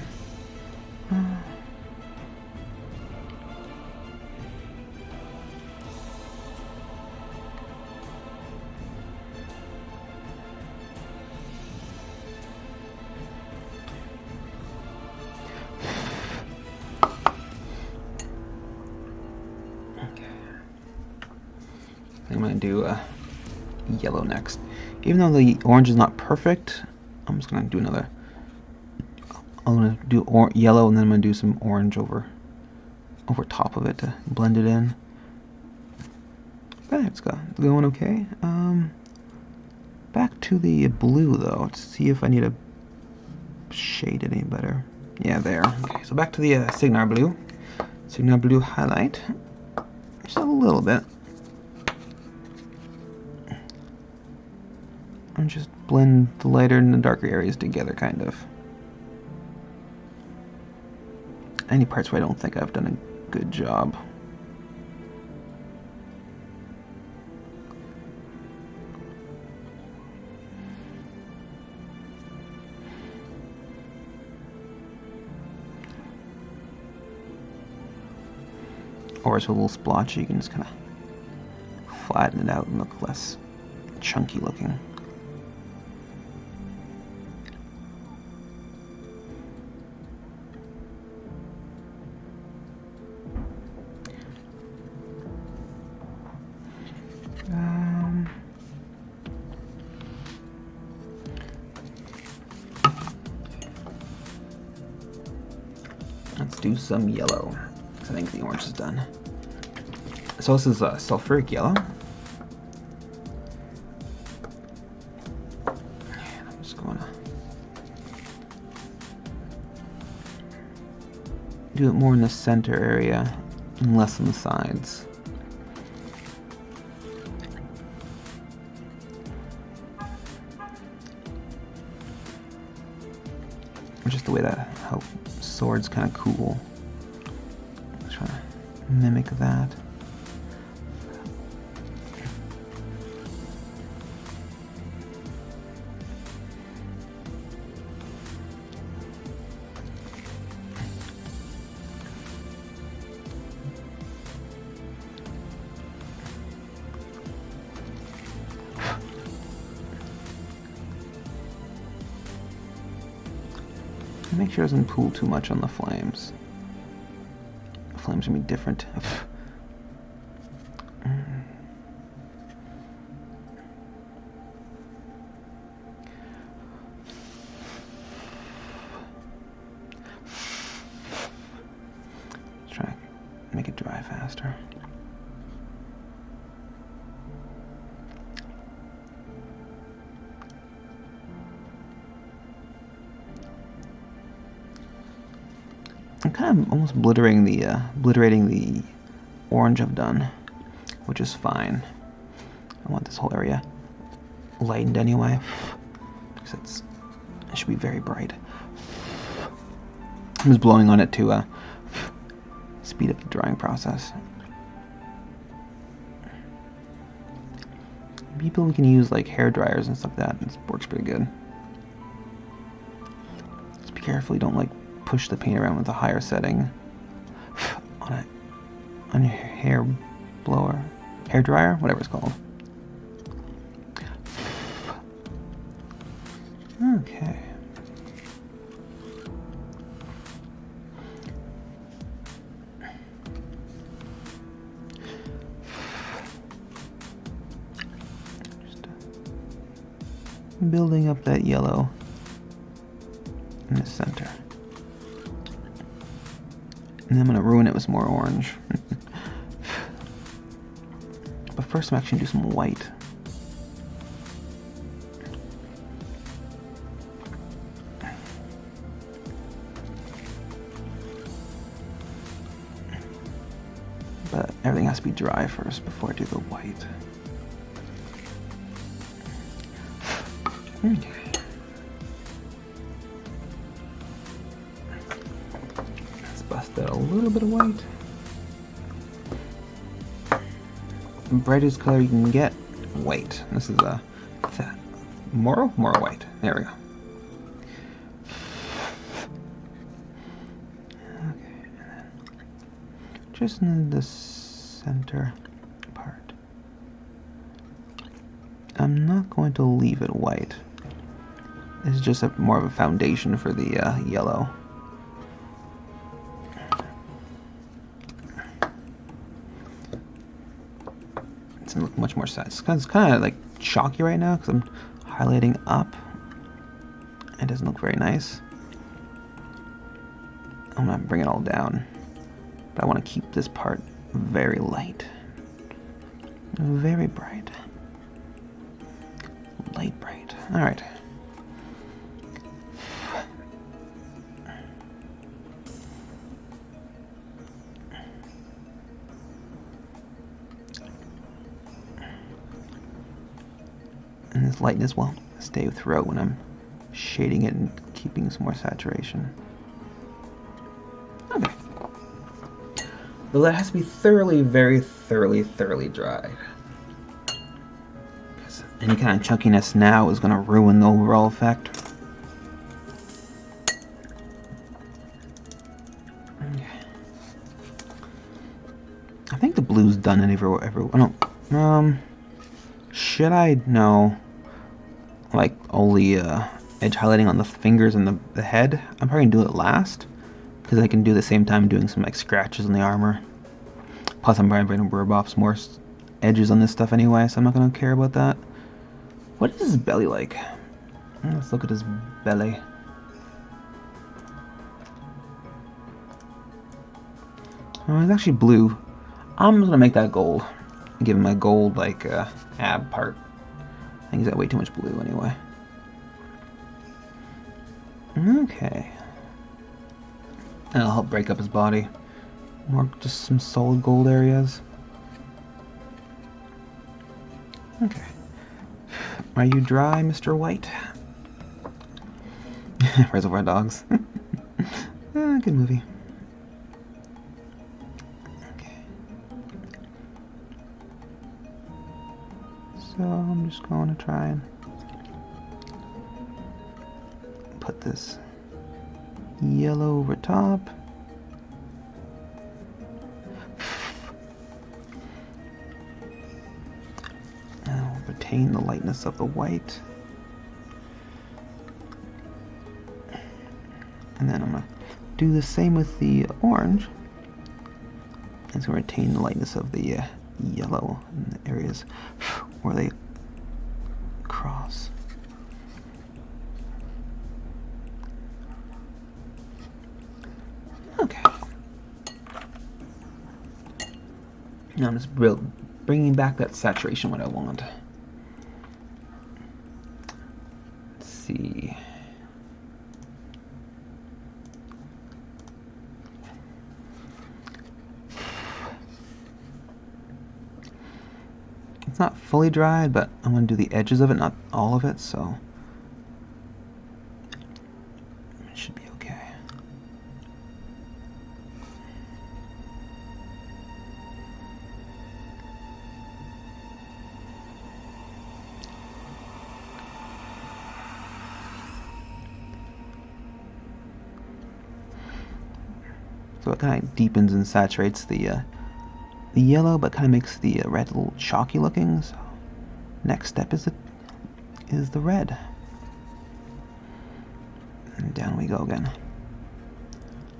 I'm going to do yellow next. Even though the orange is not perfect, I'm just going to do another. I'm going to do yellow, and then I'm going to do some orange over top of it to blend it in. But it's going okay. Back to the blue, though. Let's see if I need to shade it any better. Yeah, there. Okay, so back to the Signar blue. Signar blue highlight. Just a little bit. And just blend the lighter and the darker areas together, kind of. Any parts where I don't think I've done a good job. Or it's a little splotchy, you can just kind of flatten it out and look less chunky looking. Let's do some yellow. I think the orange is done. So this is sulfuric yellow. And I'm just going to do it more in the center area and less on the sides. Just the way that how swords kind of cool. Try to mimic that. Make sure it doesn't pool too much on the flames. The flames are gonna be different. Let's try to make it dry faster. I'm kind of almost obliterating the orange I've done, which is fine. I want this whole area lightened anyway, because it should be very bright. I'm just blowing on it to speed up the drying process. People can use like hair dryers and stuff like that, and it works pretty good. Just be careful you don't like push the paint around with a higher setting on your hair blower, hair dryer, whatever it's called. Okay. Just building up that yellow in the center. And I'm going to ruin it with some more orange. But first I'm actually going to do some white. But everything has to be dry first before I do the white. Okay. Bust out a little bit of white. The brightest color you can get, white. This is Moro white. There we go. just in the center part. I'm not going to leave it white. It's just more of a foundation for the yellow. It's gonna look much more sad. It's kind of like chalky right now because I'm highlighting up. It doesn't look very nice. I'm gonna bring it all down, but I want to keep this part very light, very bright, light bright. All right. And this lightness will stay throughout when I'm shading it and keeping some more saturation. Okay. Though that has to be very thoroughly dried. Because any kind of chunkiness now is going to ruin the overall effect. Okay. I think the blue's done everywhere. No. Should I? No. Like all the edge highlighting on the fingers and the head. I'm probably gonna do it last because I can do the same time doing some like scratches on the armor. Plus, I'm probably going to rub off some more edges on this stuff anyway, so I'm not gonna care about that. What is his belly like? Let's look at his belly. Oh, it's actually blue. I'm just gonna make that gold. Give him a gold like ab part. I think he's got way too much blue anyway. Okay. That'll help break up his body. More just some solid gold areas. Okay. Are you dry, Mr. White? Reservoir Dogs. Good movie. So I'm just going to try and put this yellow over top. And I'll retain the lightness of the white. And then I'm going to do the same with the orange. It's going to retain the lightness of the yellow in the areas where they cross. Okay. Now I'm just bringing back that saturation what I want. Let's see. It's not fully dried, but I'm going to do the edges of it, not all of it, so it should be okay. So it kind of deepens and saturates the yellow, but kind of makes the red a little chalky looking. So next step is the red. And down we go again.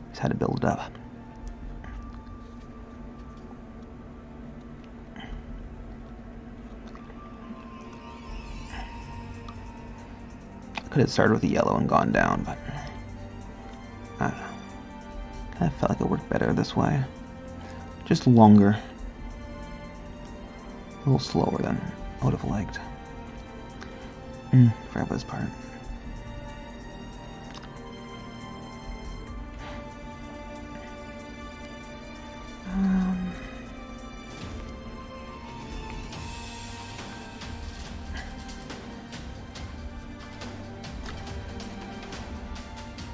Just had to build it up. Could have started with the yellow and gone down, but I don't know. Kind of felt like it worked better this way. Just longer. A little slower than I would have liked. Forgot about this part.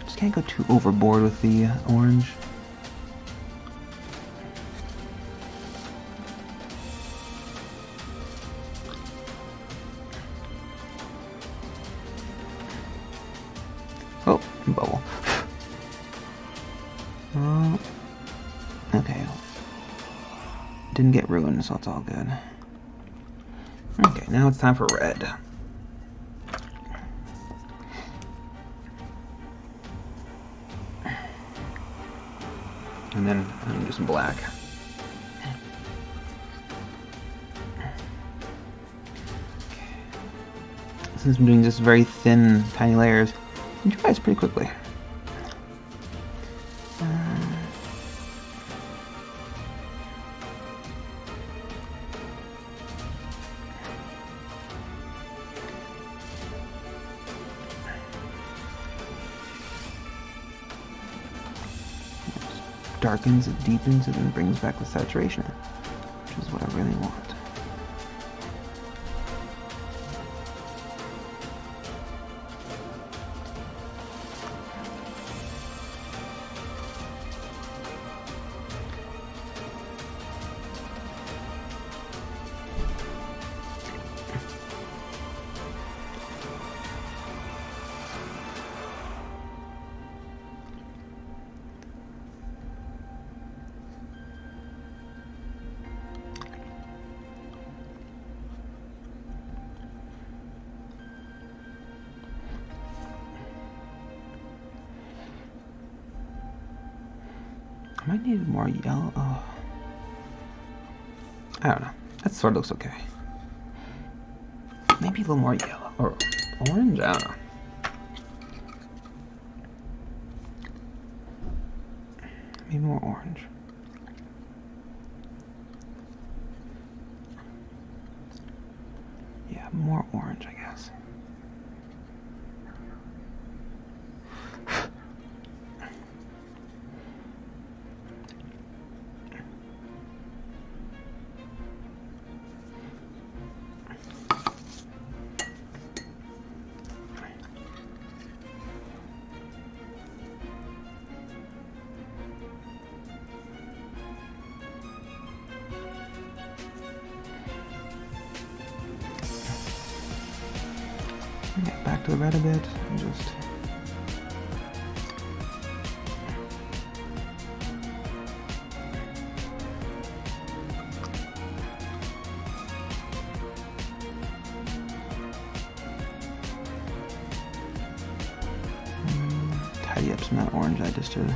Just can't go too overboard with the orange. Oh, bubble. Okay. Didn't get ruined, so it's all good. Okay, now it's time for red. And then I'm gonna do some black. Since I'm doing just very thin, tiny layers, it dries pretty quickly. Darkens, it deepens, and then brings back the saturation, which is what I really want. I might need more yellow. Oh. I don't know. That sort of looks okay. Maybe a little more yellow or orange. I don't know. Maybe more orange. Yeah, more orange, I guess. Get back to the red a bit and just tidy up some of that orange I just did.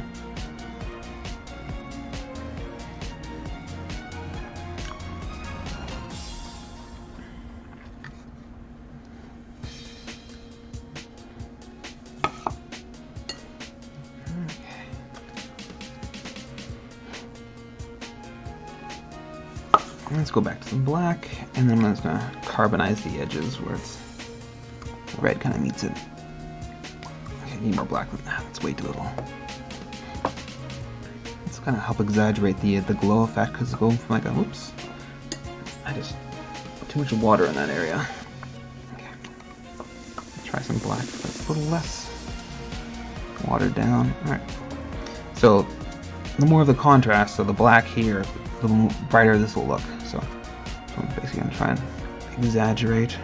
Let's go back to the black, and then I'm just gonna carbonize the edges where it's red kind of meets it. Okay, need more black than that. It's way too little. It's kind of help exaggerate the glow effect because it's going from like a whoops. I just too much water in that area. Okay, try some black that's a little less watered down. All right. So the more of the contrast, so the black here, the brighter this will look. So I'm basically going to try and exaggerate.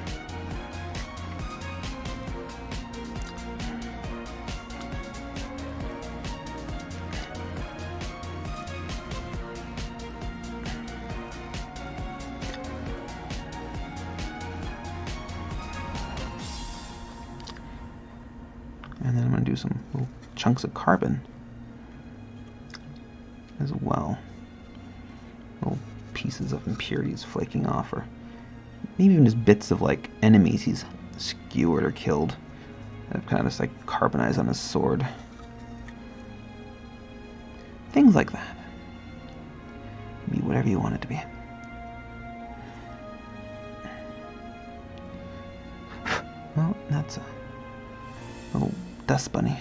And then I'm going to do some little chunks of carbon as well. Little pieces of impurities flaking off, or maybe even just bits of like enemies he's skewered or killed that have kind of just like carbonized on his sword. Things like that. Be whatever you want it to be. Well, that's a little dust bunny.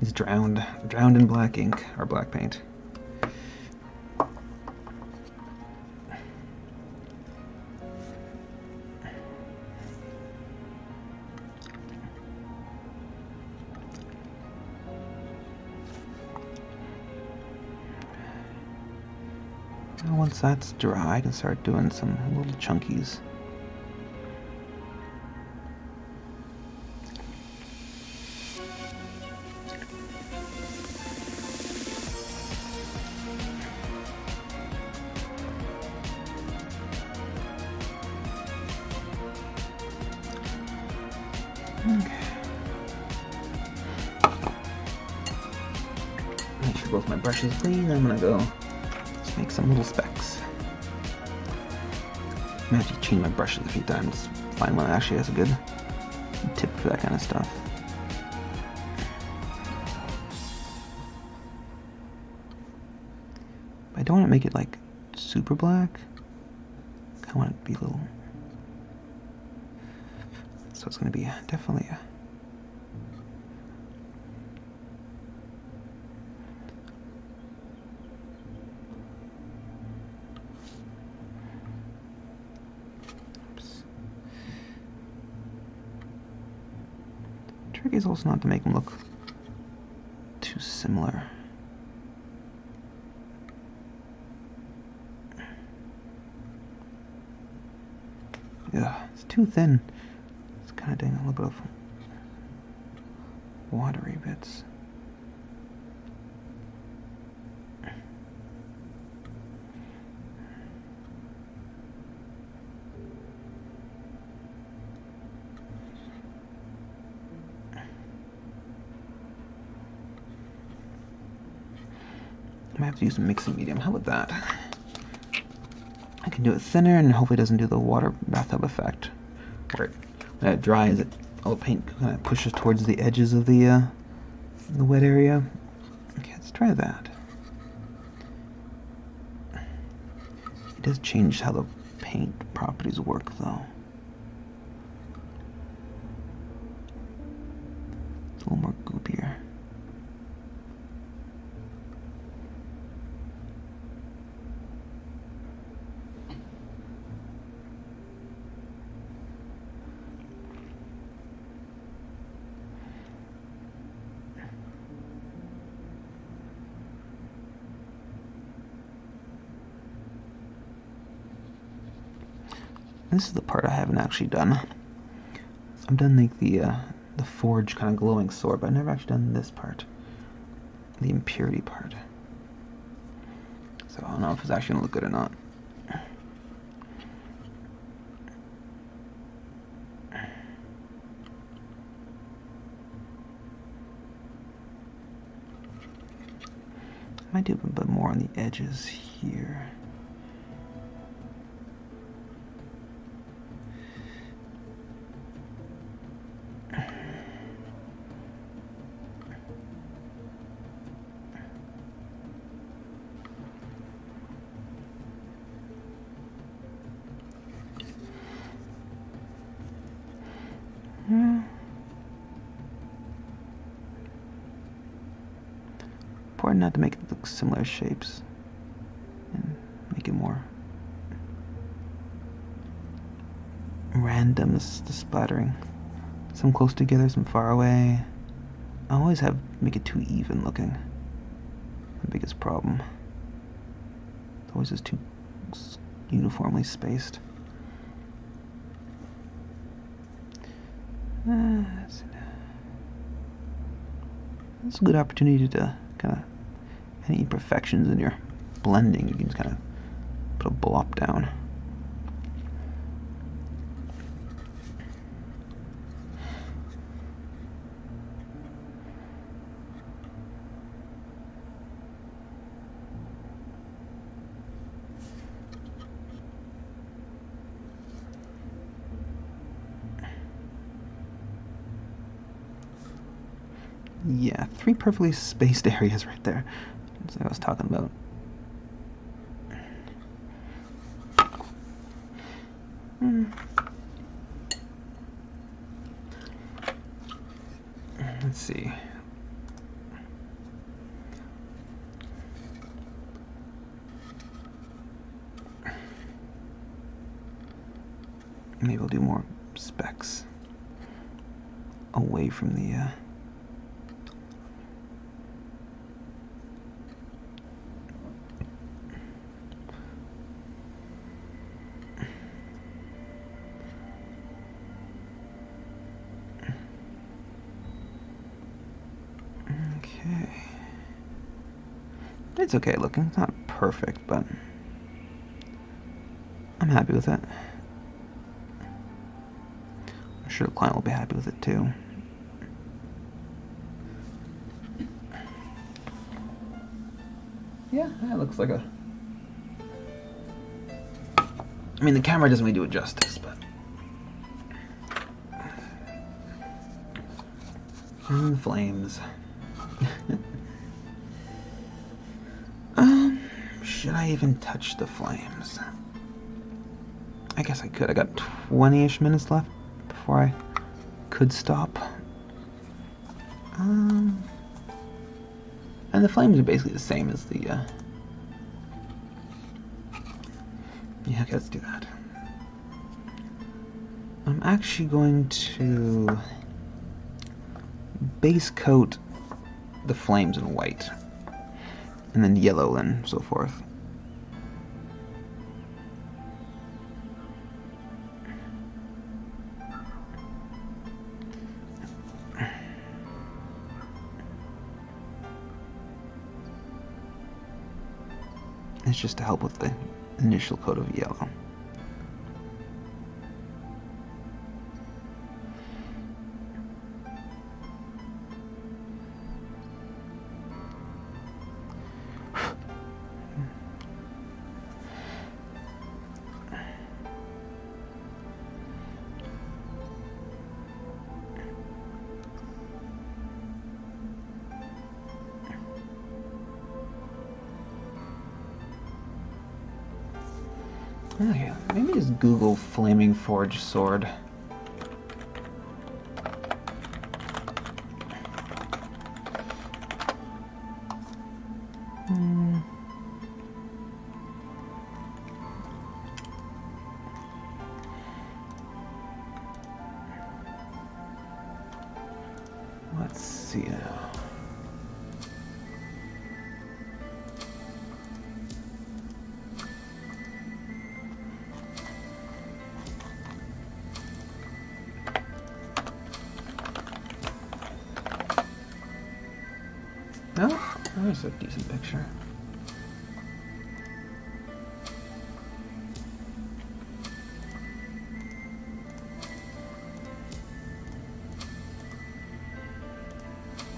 He's drowned in black ink, or black paint. Now once that's dry, I can start doing some little chunkies. Okay. Make sure both my brushes clean. I'm gonna go just make some little specks. I'm gonna have to change my brushes a few times. Find one that actually has a good tip for that kind of stuff. But I don't want to make it like super black. I want it to be a little. So it's going to be definitely a. Trick is also not to make them look too similar. Yeah, it's too thin. It's kind of doing a little bit of watery bits. I might have to use a mixing medium. How about that? I can do it thinner and hopefully it doesn't do the water bathtub effect. Where when it dries, all the paint kind of pushes towards the edges of the wet area. Okay, let's try that. It does change how the paint properties work, though. It's a little more goopier. This is the part I haven't actually done. I've done like the forge kind of glowing sword, but I've never actually done this part, the impurity part. So I don't know if it's actually gonna look good or not. I might do a bit more on the edges here. Important not to make it look similar shapes and make it more random, the splattering. Some close together, some far away. I always make it too even looking. The biggest problem. It's always just too uniformly spaced. That's a good opportunity to kind of any imperfections in your blending, you can just kind of put a blop down. Yeah, 3 perfectly spaced areas right there. That's what I was talking about. Let's see. Maybe we'll do more specks away from the Okay. It's okay looking. It's not perfect, but I'm happy with it. I'm sure the client will be happy with it too. Yeah, that looks like a... I mean, the camera doesn't really do it justice, but... And flames. Should I even touch the flames? I guess I could. I got 20-ish minutes left before I could stop. And the flames are basically the same as the... Yeah, okay, let's do that. I'm actually going to base coat the flames in white, and then yellow and so forth. It's just to help with the initial coat of yellow. Okay, maybe just Google Flaming Forge Sword. Let's see now. No, there's a decent picture.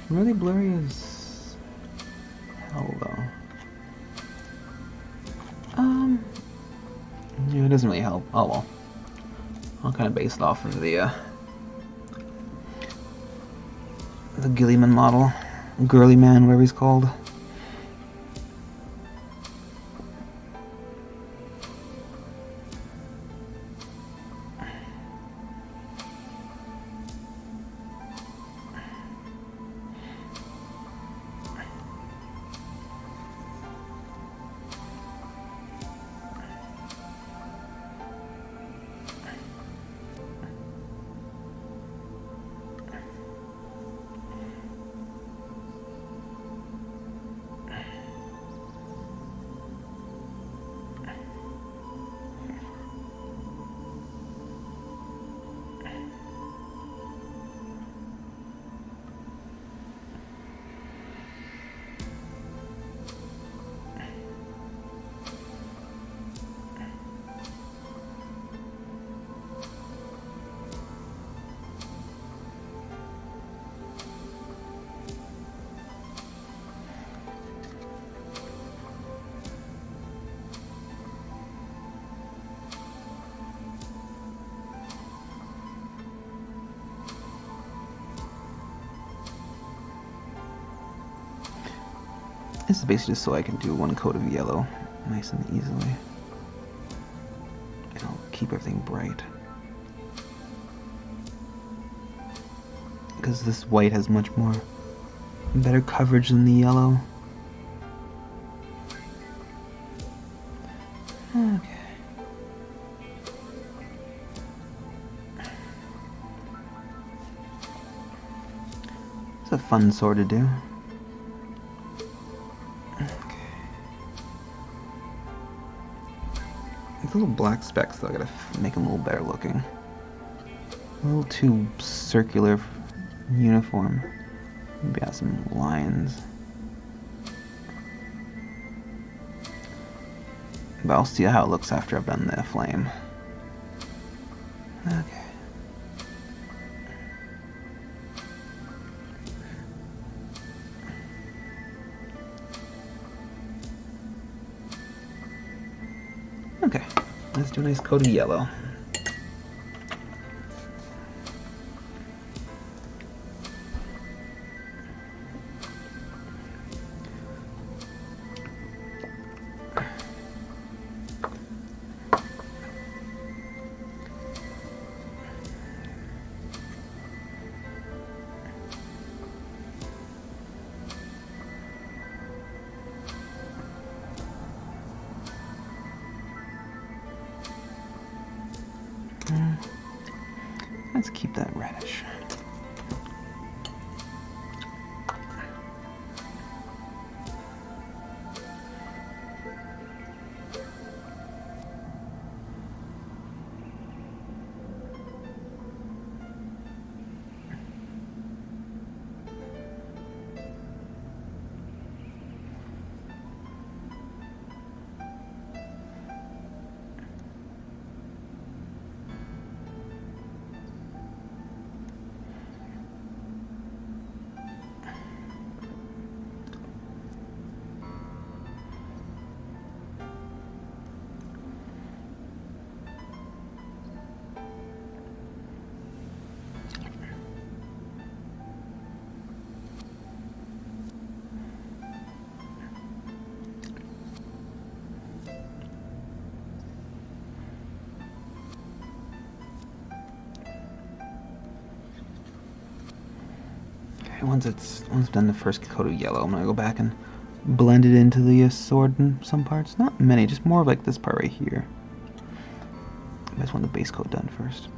Really blurry as hell, though. Yeah, it doesn't really help. Oh well. I'll kind of base it off of the Guilliman model. Girly Man, whatever he's called. This is basically just so I can do one coat of yellow nice and easily. And I'll keep everything bright. Because this white has much more better coverage than the yellow. Okay. It's a fun sword to do. These little black specks, though, I gotta make them a little better looking. A little too circular uniform. Maybe add some lines. But I'll see how it looks after I've done the flame. Okay. Let's do a nice coat of yellow. Let's keep that reddish. Once it's done the first coat of yellow, I'm gonna go back and blend it into the sword in some parts. Not many, just more of like this part right here. I just want the base coat done first.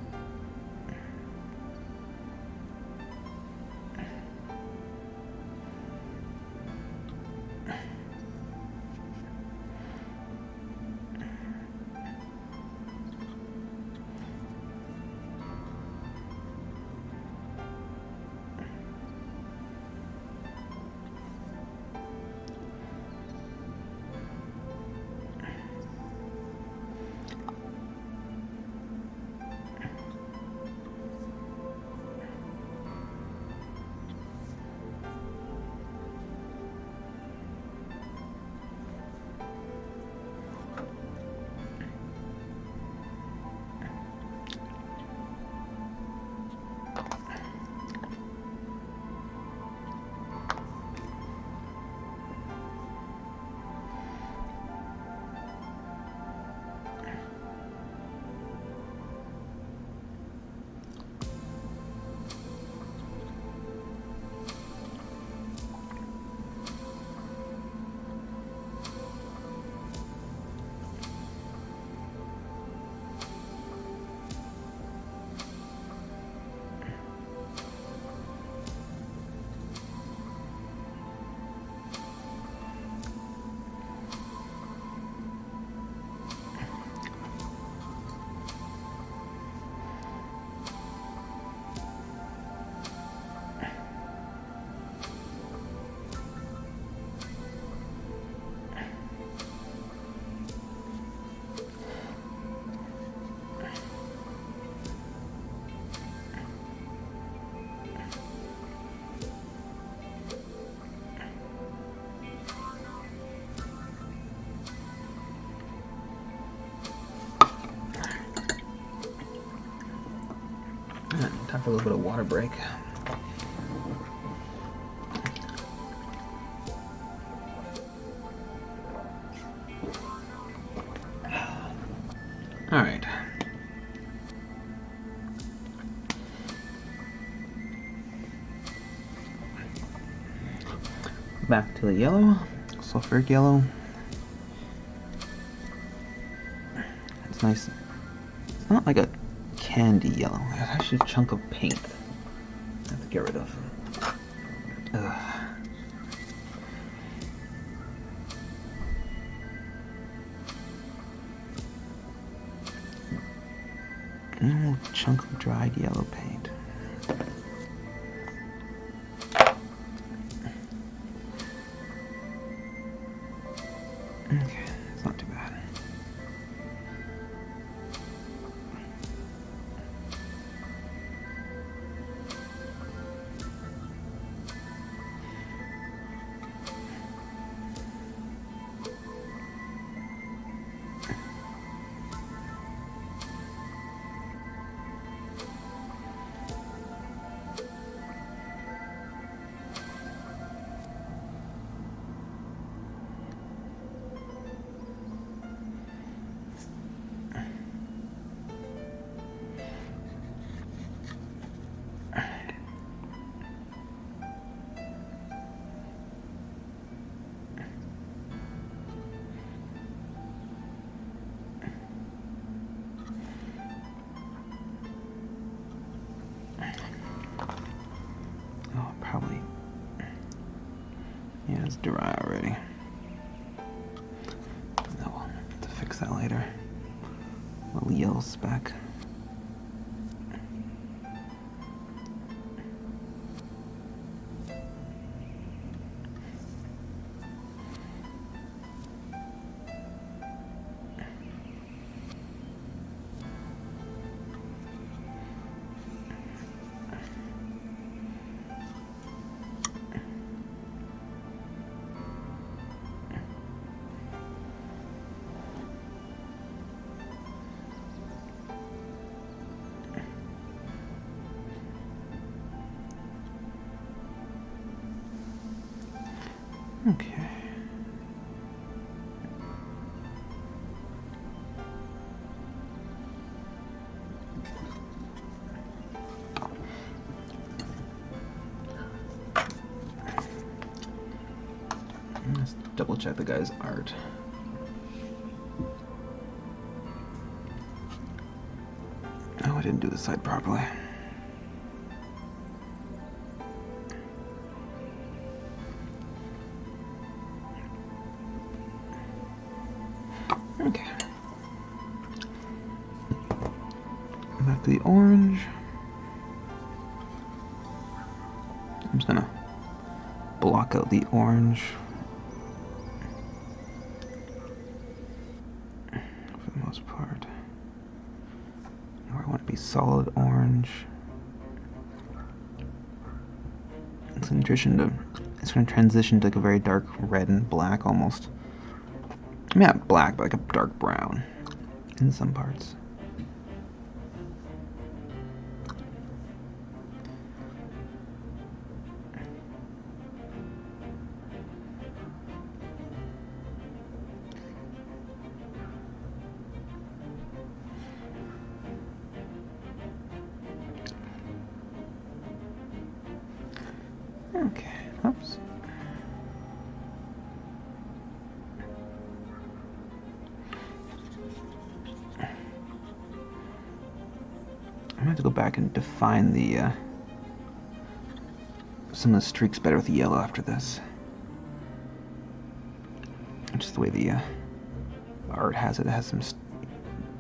Time for a little bit of water break. All right. Back to the yellow, sulfuric yellow. It's nice. It's not like a candy yellow. It's actually a chunk of paint I have to get rid of. Ugh. A little chunk of dried yellow paint. Okay, it's not too bad. Oh, probably. Yeah, it's dry already. No, we'll have to fix that later. Little yellow speck. Okay. Let's double check the guy's art. Oh, I didn't do the side properly. Okay. Back to the orange. I'm just gonna block out the orange for the most part. Or I want it to be solid orange. It's going to transition to like a very dark red and black almost. I mean, not black, but like a dark brown in some parts. Okay, oops. I'm gonna have to go back and define the some of the streaks better with the yellow after this. Just the way the art has it. It has some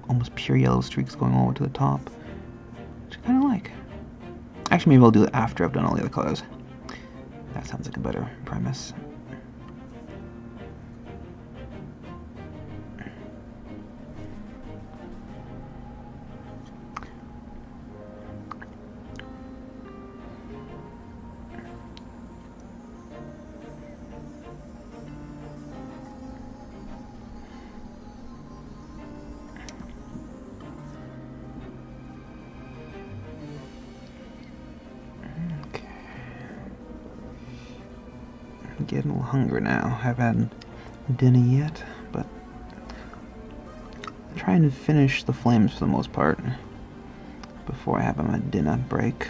almost pure yellow streaks going all the way to the top, which I kind of like. Actually, maybe I'll do it after I've done all the other colors. That sounds like a better premise. Getting a little hungry now. I haven't had dinner yet, but I'm trying to finish the flames for the most part before I have my dinner break.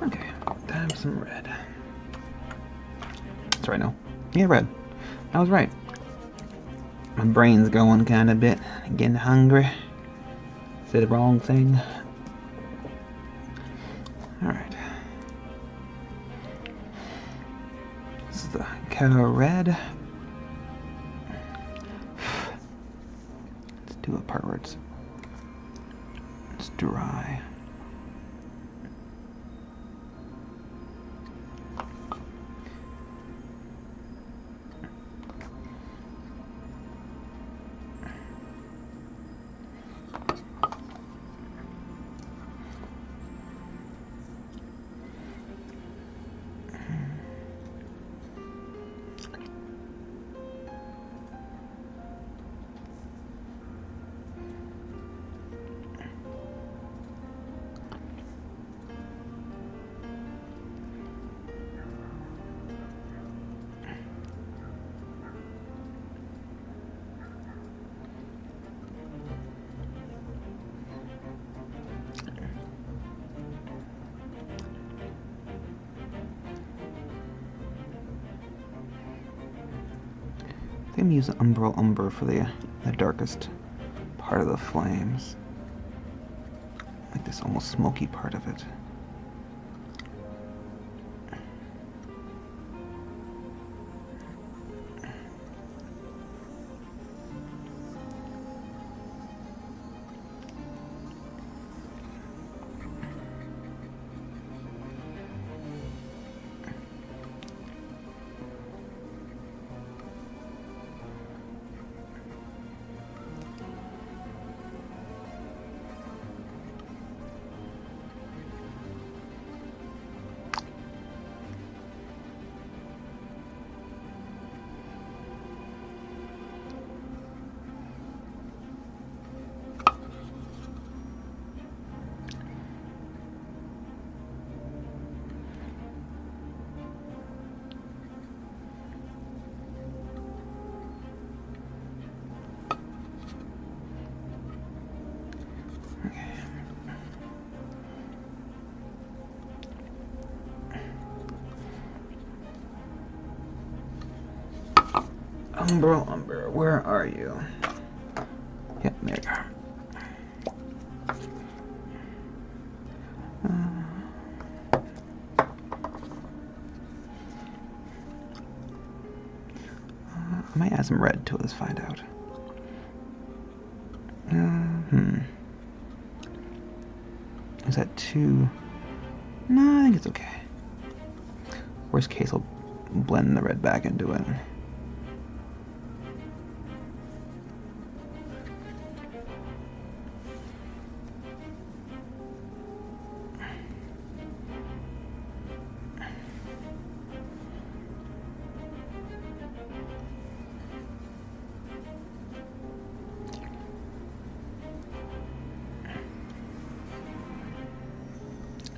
Okay, time for some red. That's right, no. Yeah, red. I was right. My brain's going kind of a bit. Getting hungry. Said the wrong thing. Alright. This is the color red. Let's do a part where it's dry. I'm gonna use the Umbral Umber for the darkest part of the flames. Like this almost smoky part of it. Umbral Umber, where are you? Yep, there you are. I might add some red to it, let's find out. Is that too... No, I think it's okay. Worst case, I'll blend the red back into it.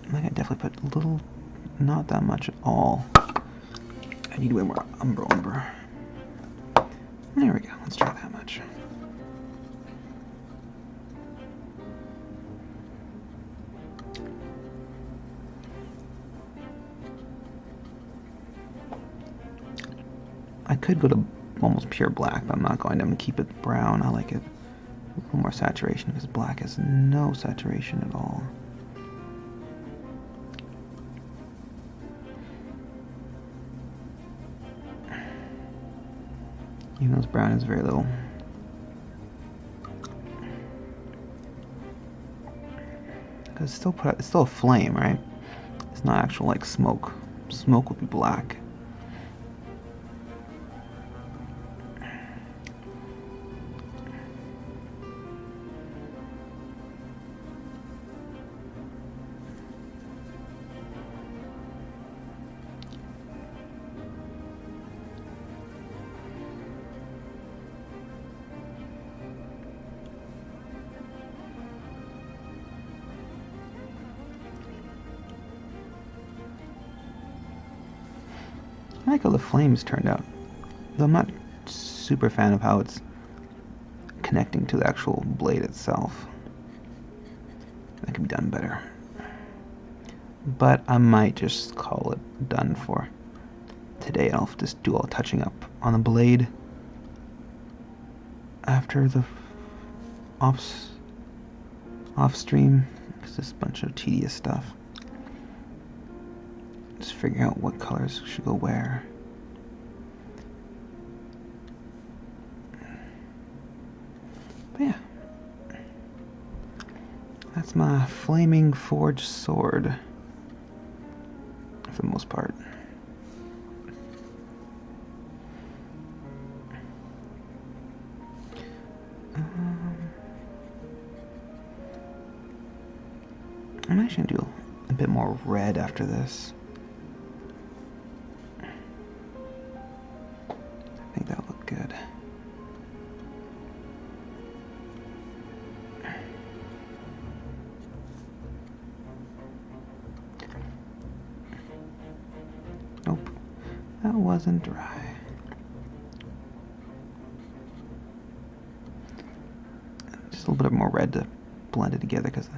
I think I definitely put a little, not that much at all. I need way more Umbral Umber. There we go, let's try that much. I could go to almost pure black, but I'm not going to. I'm going to keep it brown. I like it a little more saturation because black has no saturation at all. Even though brown is very little. Because it's still a flame, right? It's not actual like smoke. Smoke would be black. I like how the flames turned out, though I'm not super fan of how it's connecting to the actual blade itself. That could be done better. But I might just call it done for today. I'll just do all the touching up on the blade after the off stream. It's just a bunch of tedious stuff. Just figuring out what colors should go where. But yeah, that's my flaming forged sword for the most part. I'm actually gonna do a bit more red after this. I think that'll look good. Nope, that wasn't dry. Just a little bit more red to blend it together because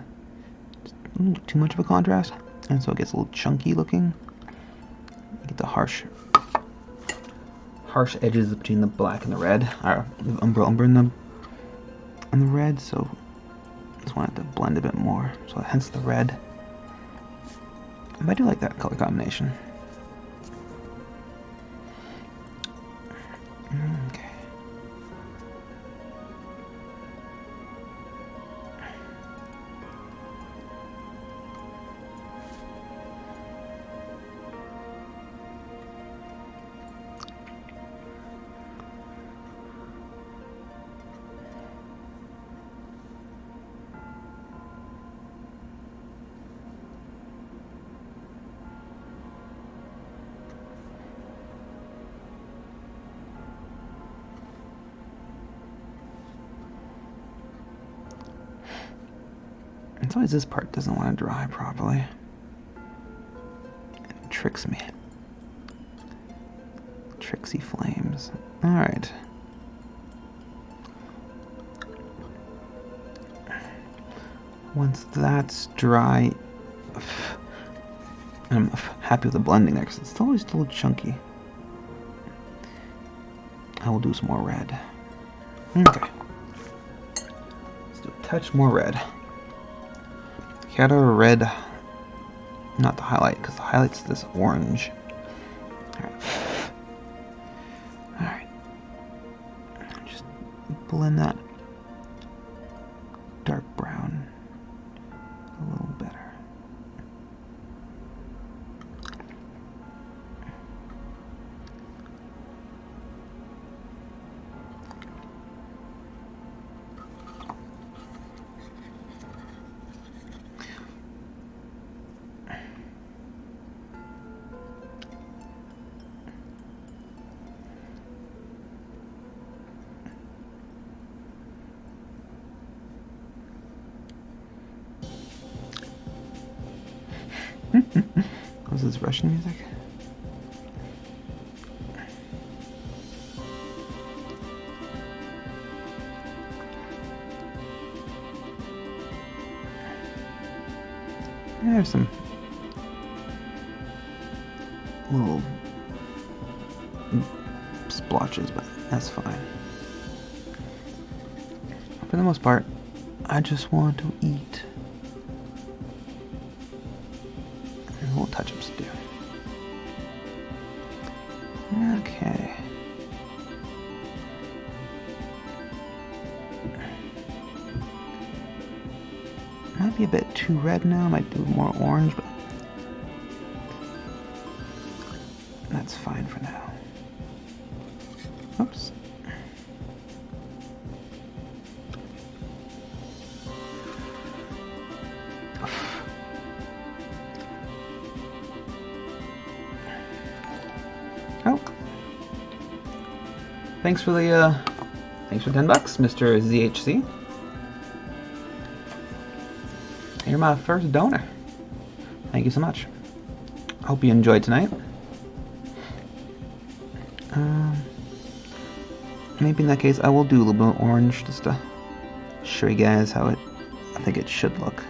too much of a contrast, and so it gets a little chunky looking. You get the harsh harsh edges between the black and the red, or the umber and the red, so I just want it to blend a bit more, so hence the red. But I do like that color combination. Okay. It's always this part doesn't want to dry properly. It tricks me. Tricksy flames. Alright. Once that's dry, I'm happy with the blending there because it's always still chunky. I will do some more red. Okay. Let's do a touch more red. Got a red, not the highlight, because the highlight's this orange. Alright. Just blend that dark brown a little better. Was this Russian music? There's some little splotches, but that's fine. For the most part, I just want to eat. And little touch-ups to do. Okay. Might be a bit too red now. Might do more orange, but that's fine for now. Oops. Oh. Thanks for the thanks for $10, Mr. ZHC. You're my first donor. Thank you so much. Hope you enjoyed tonight. Maybe in that case I will do a little bit of orange just to show you guys how I think it should look.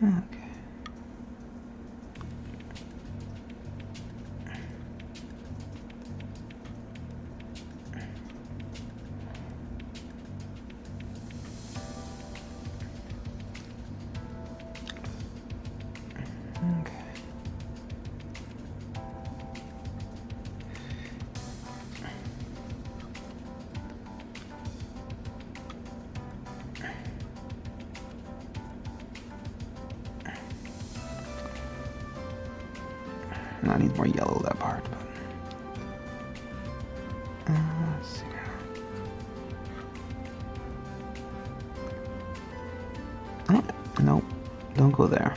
Okay. I need more yellow, that part. But let's see now. Oh, no, don't go there.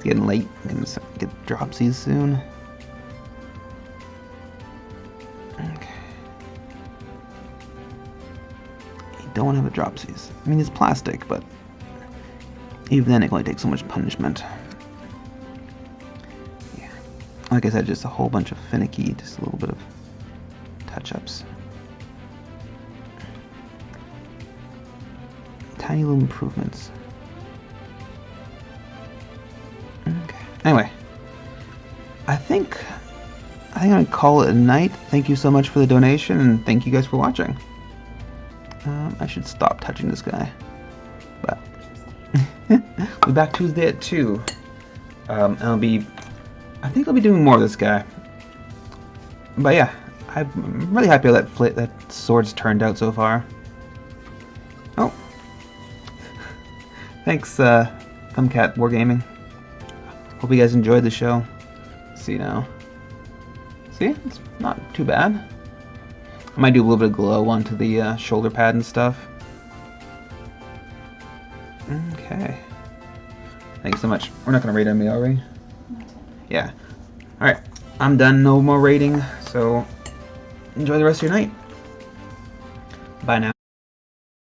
getting late. I'm gonna get dropsies soon. Okay. You don't have a dropsies. I mean, it's plastic, but even then it can only take so much punishment. Yeah. Like I said, just a whole bunch of finicky, just a little bit of touch-ups. Tiny little improvements. Okay. Anyway, I think I'm gonna call it a night. Thank you so much for the donation, and thank you guys for watching. I should stop touching this guy, but we'll be back Tuesday at 2. And I think I'll be doing more of this guy. But yeah, I'm really happy how that sword's turned out so far. Oh, thanks, Thumbcat Wargaming. Hope you guys enjoyed the show. See now. See, it's not too bad. I might do a little bit of glow onto the shoulder pad and stuff. Okay. Thanks so much. We're not gonna rate on me, are we? Yeah. Alright. I'm done. No more rating. So enjoy the rest of your night. Bye now.